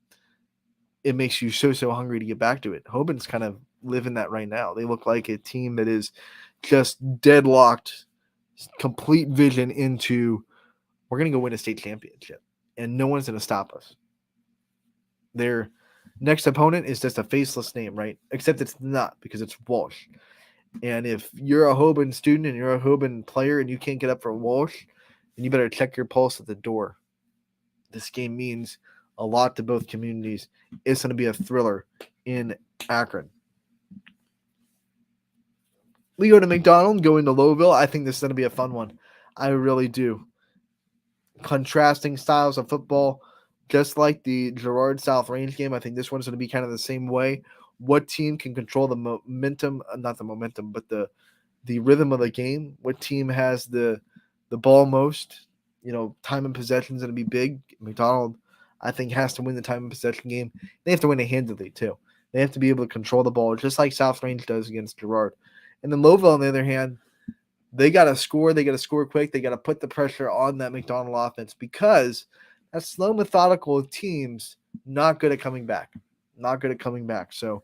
it makes you so hungry to get back to it. Hoban's kind of living that right now. They look like a team that is just deadlocked complete vision into we're going to go win a state championship, and no one's going to stop us. Their next opponent is just a faceless name, right? Except it's not, because it's Walsh. And if you're a Hoban student and you're a Hoban player and you can't get up for Walsh, then you better check your pulse at the door. This game means a lot to both communities. It's going to be a thriller in Akron. We go to McDonald, going to Lowville. I think this is going to be a fun one. I really do. Contrasting styles of football, just like the Girard South Range game. I think this one's going to be kind of the same way. What team can control the momentum, not the momentum, but the rhythm of the game? What team has the ball most? Time and possession is going to be big. McDonald, I think, has to win the time and possession game. They have to win it handedly, too. They have to be able to control the ball, just like South Range does against Girard. And then Lowville, on the other hand, they got to score. They got to score quick. They got to put the pressure on that McDonald offense, because that slow, methodical team's not good at coming back. So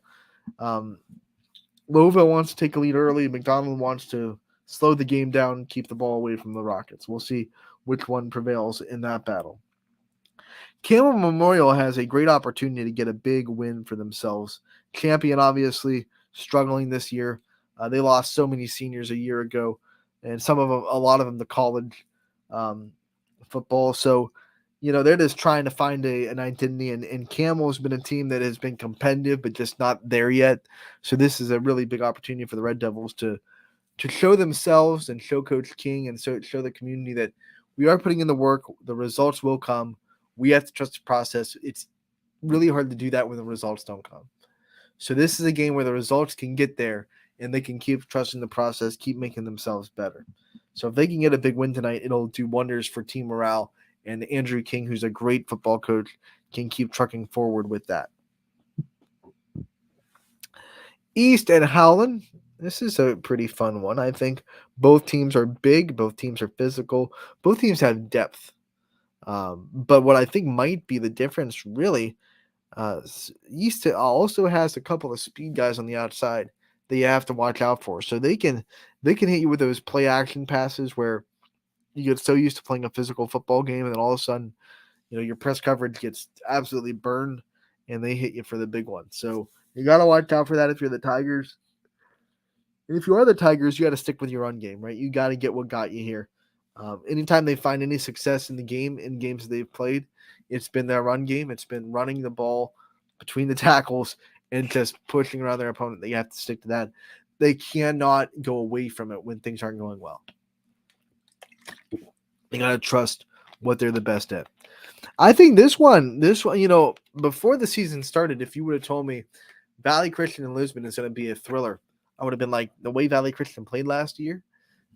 Lowville wants to take a lead early. McDonald wants to slow the game down and keep the ball away from the Rockets. We'll see which one prevails in that battle. Campbell Memorial has a great opportunity to get a big win for themselves. Champion, obviously, struggling this year. They lost so many seniors a year ago, and a lot of them to college football. So, they're just trying to find an identity, and Campbell has been a team that has been competitive, but just not there yet. So this is a really big opportunity for the Red Devils to show themselves and show Coach King and show the community that we are putting in the work. The results will come. We have to trust the process. It's really hard to do that when the results don't come. So this is a game where the results can get there, and they can keep trusting the process, keep making themselves better. So if they can get a big win tonight, it'll do wonders for team morale, and Andrew King, who's a great football coach, can keep trucking forward with that. East and Howland. This is a pretty fun one. I think both teams are big. Both teams are physical. Both teams have depth. But what I think might be the difference, really, East also has a couple of speed guys on the outside that you have to watch out for. So they can hit you with those play action passes where you get so used to playing a physical football game, and then all of a sudden, your press coverage gets absolutely burned, and they hit you for the big one. So you got to watch out for that if you're the Tigers. And if you are the Tigers, you got to stick with your run game, right? You got to get what got you here. Anytime they find any success in games that they've played, it's been their run game. It's been running the ball between the tackles and just pushing around their opponent. They have to stick to that. They cannot go away from it when things aren't going well. They got to trust what they're the best at. I think this one, before the season started, if you would have told me Valley Christian and Lisbon is going to be a thriller, I would have been like, the way Valley Christian played last year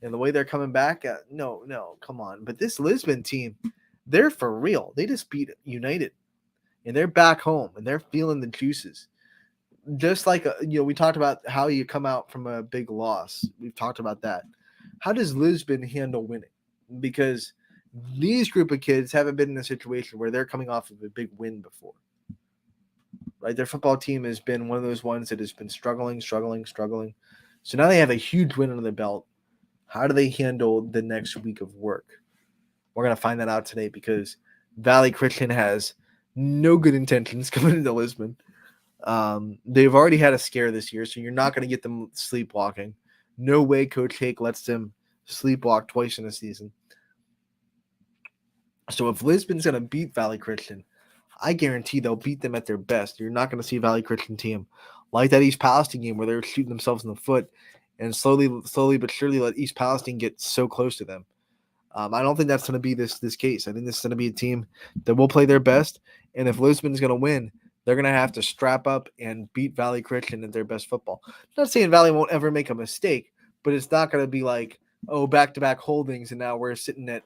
and the way they're coming back, no, come on. But this Lisbon team, they're for real. They just beat United, and they're back home, and they're feeling the juices. Just like, we talked about how you come out from a big loss. We've talked about that. How does Lisbon handle winning? Because these group of kids haven't been in a situation where they're coming off of a big win before. Right? Their football team has been one of those ones that has been struggling. So now they have a huge win under their belt. How do they handle the next week of work? We're going to find that out today, because Valley Christian has no good intentions coming into Lisbon. They've already had a scare this year, so you're not going to get them sleepwalking. No way Coach Hake lets them sleepwalk twice in a season. So if Lisbon's going to beat Valley Christian, I guarantee they'll beat them at their best. You're not going to see a Valley Christian team like that East Palestine game where they're shooting themselves in the foot and slowly but surely let East Palestine get so close to them. I don't think that's going to be this case. I think this is going to be a team that will play their best, and if Lisbon's going to win, they're going to have to strap up and beat Valley Christian at their best football. I'm not saying Valley won't ever make a mistake, but it's not going to be like, back-to-back holdings, and now we're sitting at,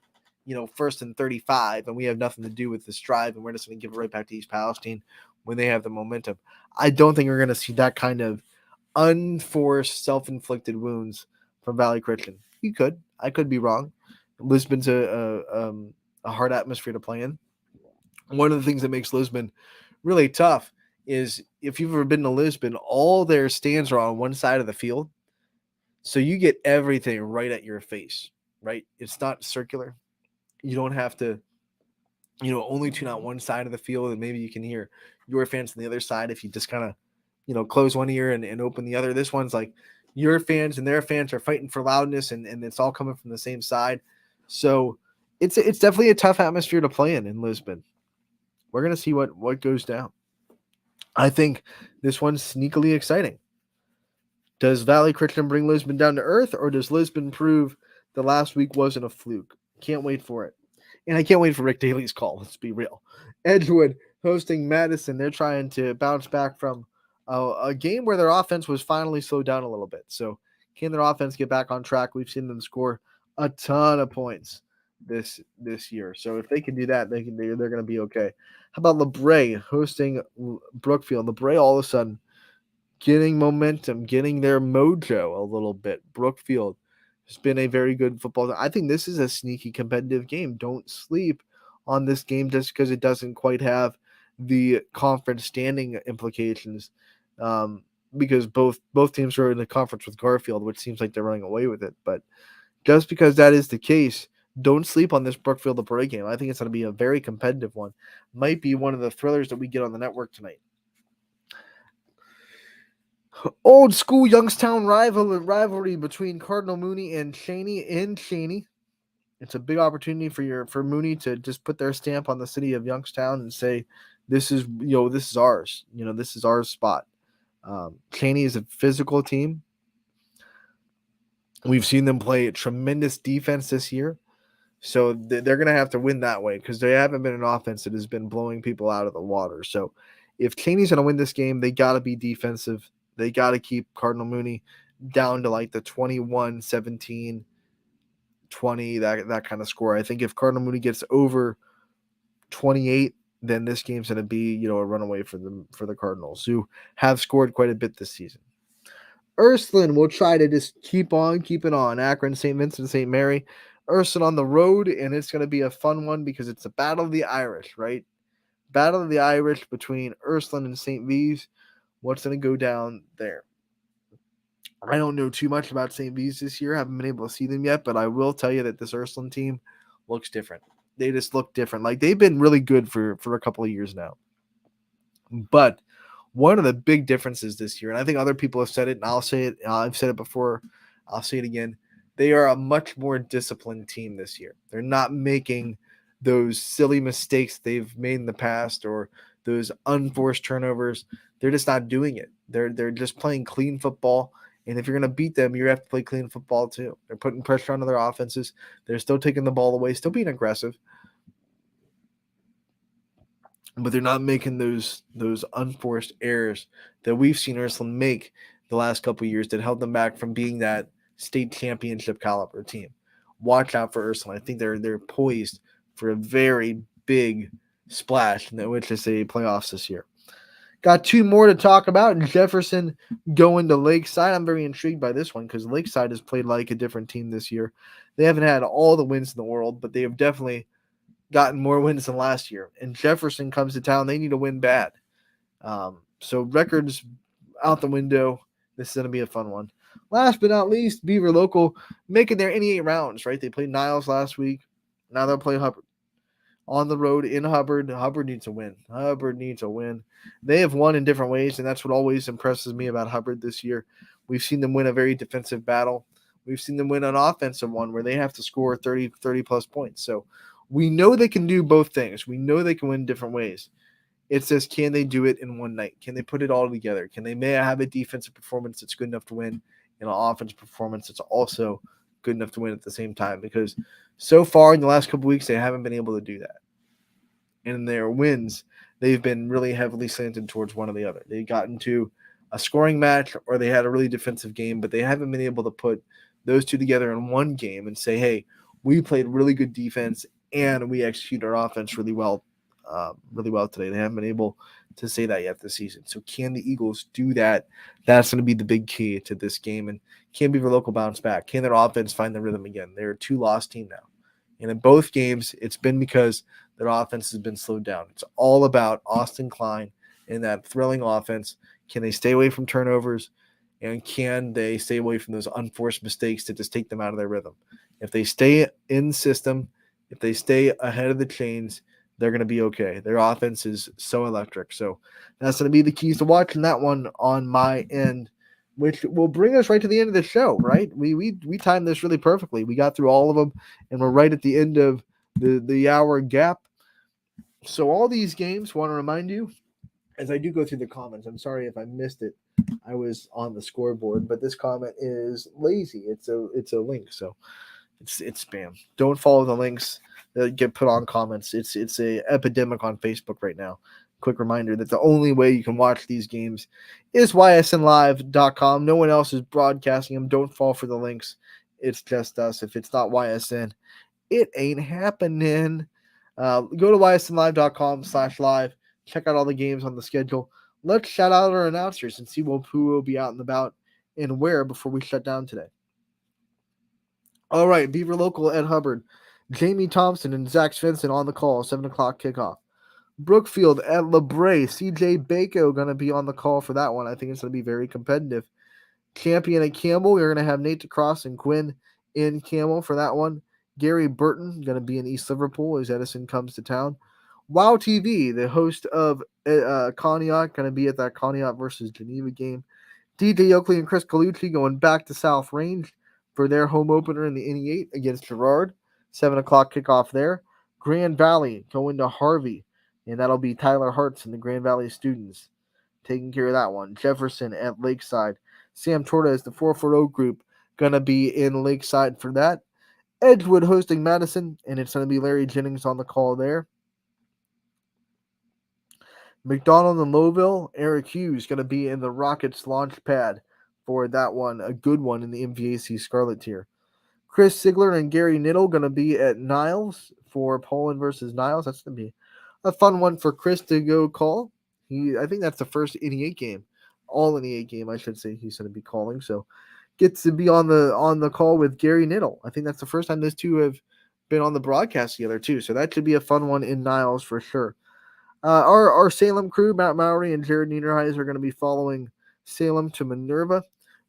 first and 35, and we have nothing to do with this drive, and we're just going to give it right back to East Palestine when they have the momentum. I don't think we're going to see that kind of unforced, self-inflicted wounds from Valley Christian. I could be wrong. Lisbon's a hard atmosphere to play in. One of the things that makes Lisbon really tough is, if you've ever been to Lisbon, all their stands are on one side of the field. So you get everything right at your face, right? It's not circular. You don't have to, only tune out one side of the field, and maybe you can hear your fans on the other side if you just kind of, close one ear and open the other. This one's like your fans and their fans are fighting for loudness, and it's all coming from the same side. So it's definitely a tough atmosphere to play in Lisbon. We're going to see what goes down. I think this one's sneakily exciting. Does Valley Christian bring Lisbon down to earth, or does Lisbon prove the last week wasn't a fluke? Can't wait for it. And I can't wait for Rick Daly's call. Let's be real. Edgewood hosting Madison. They're trying to bounce back from a game where their offense was finally slowed down a little bit. So can their offense get back on track? We've seen them score a ton of points this year. So if they can do that, they're going to be okay. How about LeBray hosting Brookfield? LeBray all of a sudden getting momentum, getting their mojo a little bit. Brookfield has been a very good football. I think this is a sneaky competitive game. Don't sleep on this game just because it doesn't quite have the conference standing implications, because both teams are in the conference with Garfield, which seems like they're running away with it. But just because that is the case, don't sleep on this Brookfield LeBray game. I think it's going to be a very competitive one. Might be one of the thrillers that we get on the network tonight. Old school Youngstown rivalry between Cardinal Mooney and Cheney in Cheney. It's a big opportunity for Mooney to just put their stamp on the city of Youngstown and say, this is ours. This is our spot. Cheney is a physical team. We've seen them play tremendous defense this year. So they're going to have to win that way because they haven't been an offense that has been blowing people out of the water. So if Cheney's going to win this game, they got to be defensive. They got to keep Cardinal Mooney down to like the 21, 17, 20, that kind of score. I think if Cardinal Mooney gets over 28, then this game's going to be, a runaway for the Cardinals, who have scored quite a bit this season. Ursuline will try to just keep on keeping on. Akron, St. Vincent, St. Mary. Ursuline on the road, and it's going to be a fun one because it's a battle of the Irish, right? Battle of the Irish between Ursuline and St. V's. What's going to go down there? I don't know too much about St. V's this year. I haven't been able to see them yet, but I will tell you that this Ursuline team looks different. They just look different. Like, they've been really good for a couple of years now. But one of the big differences this year, and I think other people have said it, and I'll say it, I've said it before, I'll say it again, they are a much more disciplined team this year. They're not making those silly mistakes they've made in the past or those unforced turnovers. They're just not doing it. They're just playing clean football. And if you're going to beat them, you have to play clean football too. They're putting pressure onto their offenses. They're still taking the ball away, still being aggressive. But they're not making those unforced errors that we've seen Ursuline make the last couple of years that held them back from being that state championship caliber team. Watch out for Ursuline. I think they're poised for a very big splash, which is a playoffs this year. Got two more to talk about. Jefferson going to Lakeside. I'm very intrigued by this one because Lakeside has played like a different team this year. They haven't had all the wins in the world, but they have definitely gotten more wins than last year. And Jefferson comes to town. They need to win bad. So records out the window. This is going to be a fun one. Last but not least, Beaver Local making their NE8 rounds, right? They played Niles last week. Now they'll play Hubbard. On the road in Hubbard. Hubbard needs a win. Hubbard needs a win. They have won in different ways, and that's what always impresses me about Hubbard this year. We've seen them win a very defensive battle. We've seen them win an offensive one where they have to score 30-plus points. So we know they can do both things. We know they can win different ways. It's just, can they do it in one night? Can they put it all together? Can they have a defensive performance that's good enough to win and an offensive performance that's also good enough to win at the same time? Because so far in the last couple of weeks, they haven't been able to do that. And in their wins, they've been really heavily slanted towards one or the other. They've gotten to a scoring match or they had a really defensive game, but they haven't been able to put those two together in one game and say, hey, we played really good defense and we executed our offense really well today. They haven't been able to say that yet this season. So can the Eagles do that? That's going to be the big key to this game. And can Beaver Local bounce back? Can their offense find the rhythm again? They're a 2-loss team now. And in both games, it's been because their offense has been slowed down. It's all about Austin Klein and that thrilling offense. Can they stay away from turnovers And can they stay away from those unforced mistakes that just take them out of their rhythm? If they stay in system, if they stay ahead of the chains, they're going to be okay. Their offense is so electric. So that's going to be the keys to watching that one on my end, which will bring us right to the end of the show, right? We timed this really perfectly. We got through all of them, and we're right at the end of the hour gap. So all these games, want to remind you, as I do go through the comments, I'm sorry if I missed it. I was on the scoreboard, but this comment is lazy. It's a link, so it's spam. Don't follow the links that get put on comments. It's a epidemic on Facebook right now. Quick reminder that the only way you can watch these games is ysnlive.com. No one else is broadcasting them. Don't fall for the links. It's just us. If it's not YSN, it ain't happening. Go to ysnlive.com/live. Check out all the games on the schedule. Let's shout out our announcers and see who will be out and about and where before we shut down today. All right, Beaver Local, Ed Hubbard, Jamie Thompson, and Zach Svensson on the call, 7 o'clock kickoff. Brookfield at LeBray, CJ Bako going to be on the call for that one. I think it's going to be very competitive. Champion at Campbell, we're going to have Nate DeCross and Quinn in Campbell for that one. Gary Burton going to be in East Liverpool as Edison comes to town. Wow TV, the host of Conneaut, going to be at that Conneaut versus Geneva game. DJ Oakley and Chris Colucci going back to South Range for their home opener in the NE8 against Girard. 7 o'clock kickoff there. Grand Valley going to Harvey, and that'll be Tyler Hartz and the Grand Valley students taking care of that one. Jefferson at Lakeside. Sam Torres, the 440 group, going to be in Lakeside for that. Edgewood hosting Madison, and it's going to be Larry Jennings on the call there. McDonald and Lowville, Eric Hughes going to be in the Rockets launch pad for that one, a good one in the MVAC Scarlet tier. Chris Sigler and Gary Niddle going to be at Niles for Poland versus Niles. That's going to be a fun one for Chris to go call. I think that's the first NE8 game, all NE8 game, I should say, he's going to be calling. So gets to be on the call with Gary Niddle. I think that's the first time those two have been on the broadcast together too. So that should be a fun one in Niles for sure. Our Salem crew, Matt Mowry and Jared Niederheis, are going to be following Salem to Minerva.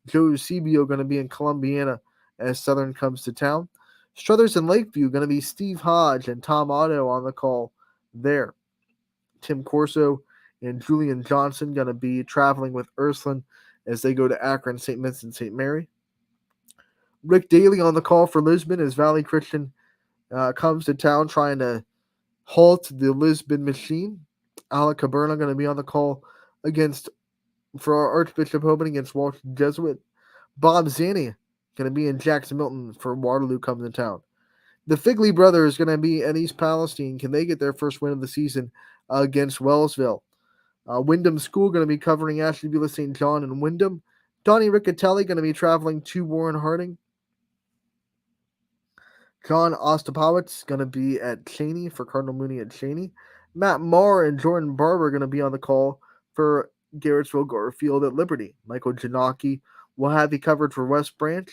Joe Eusebio going to be in Columbiana as Southern comes to town. Struthers and Lakeview going to be Steve Hodge and Tom Otto on the call there. Tim Corso and Julian Johnson going to be traveling with Ursuline as they go to Akron, St. Vincent, St. Mary. Rick Daly on the call for Lisbon as Valley Christian comes to town trying to halt the Lisbon machine. Alec Caberna going to be on the call for our Archbishop Hoban against Walsh Jesuit. Bob Zanny going to be in Jackson Milton for Waterloo coming to town. The Figley brothers going to be at East Palestine. Can they get their first win of the season against Wellsville? Wyndham School going to be covering Ashtabula St. John and Wyndham. Donnie Riccatelli going to be traveling to Warren Harding. John Ostapowicz going to be at Cheney for Cardinal Mooney at Cheney. Matt Marr and Jordan Barber going to be on the call for Garrettsville Garfield at Liberty. Michael Janaki will have you covered for West Branch.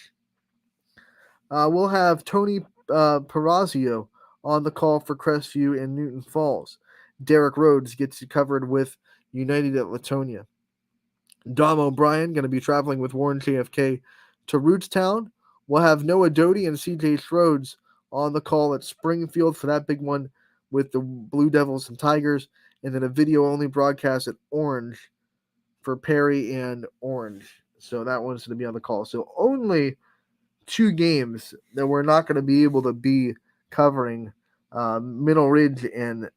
We'll have Tony Perazio on the call for Crestview and Newton Falls. Derek Rhodes gets you covered with United at Latonia. Dom O'Brien going to be traveling with Warren JFK to Rootstown. We'll have Noah Doty and CJ Schroeds on the call at Springfield for that big one with the Blue Devils and Tigers, and then a video-only broadcast at Orange for Perry and Orange. So that one's going to be on the call. So only 2 games that we're not going to be able to be covering, Middle Ridge and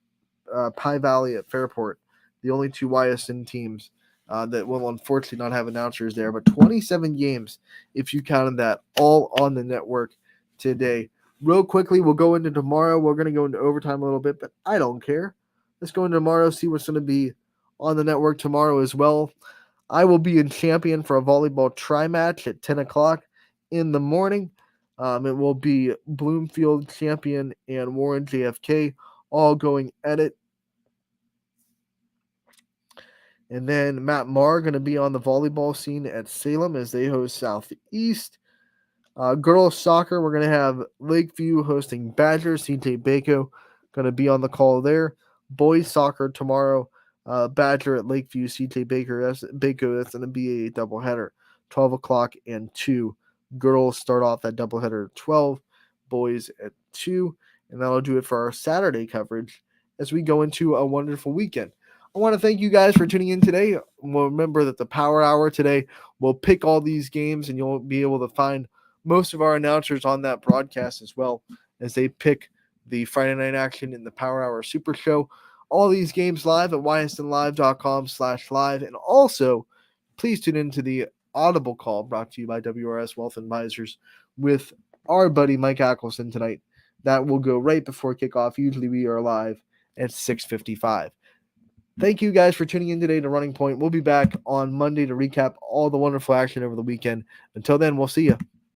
Pie Valley at Fairport, the only 2 YSN teams that will unfortunately not have announcers there, but 27 games, if you counted that, all on the network today. Real quickly, we'll go into tomorrow. We're going to go into overtime a little bit, but I don't care. Let's go into tomorrow, see what's going to be on the network tomorrow as well. I will be in Champion for a volleyball tri-match at 10 o'clock in the morning. It will be Bloomfield Champion and Warren JFK all going at it. And then Matt Marr going to be on the volleyball scene at Salem as they host Southeast. Girls soccer, we're going to have Lakeview hosting Badger. CJ Bako going to be on the call there. Boys soccer tomorrow, Badger at Lakeview. CJ Bako, that's going to be a doubleheader. 12 o'clock, and 2. Girls start off that doubleheader at 12, boys at 2, and that'll do it for our Saturday coverage as we go into a wonderful weekend. I want to thank you guys for tuning in today. Remember that the Power Hour today will pick all these games, and you'll be able to find most of our announcers on that broadcast as well as they pick the Friday night action in the Power Hour Super Show. All these games live at ysnlive.com/live. And also, please tune into the Audible call brought to you by WRS Wealth Advisors with our buddy Mike Ackelson tonight. That will go right before kickoff. Usually we are live at 6:55. Thank you guys for tuning in today to Running Point. We'll be back on Monday to recap all the wonderful action over the weekend. Until then, we'll see you.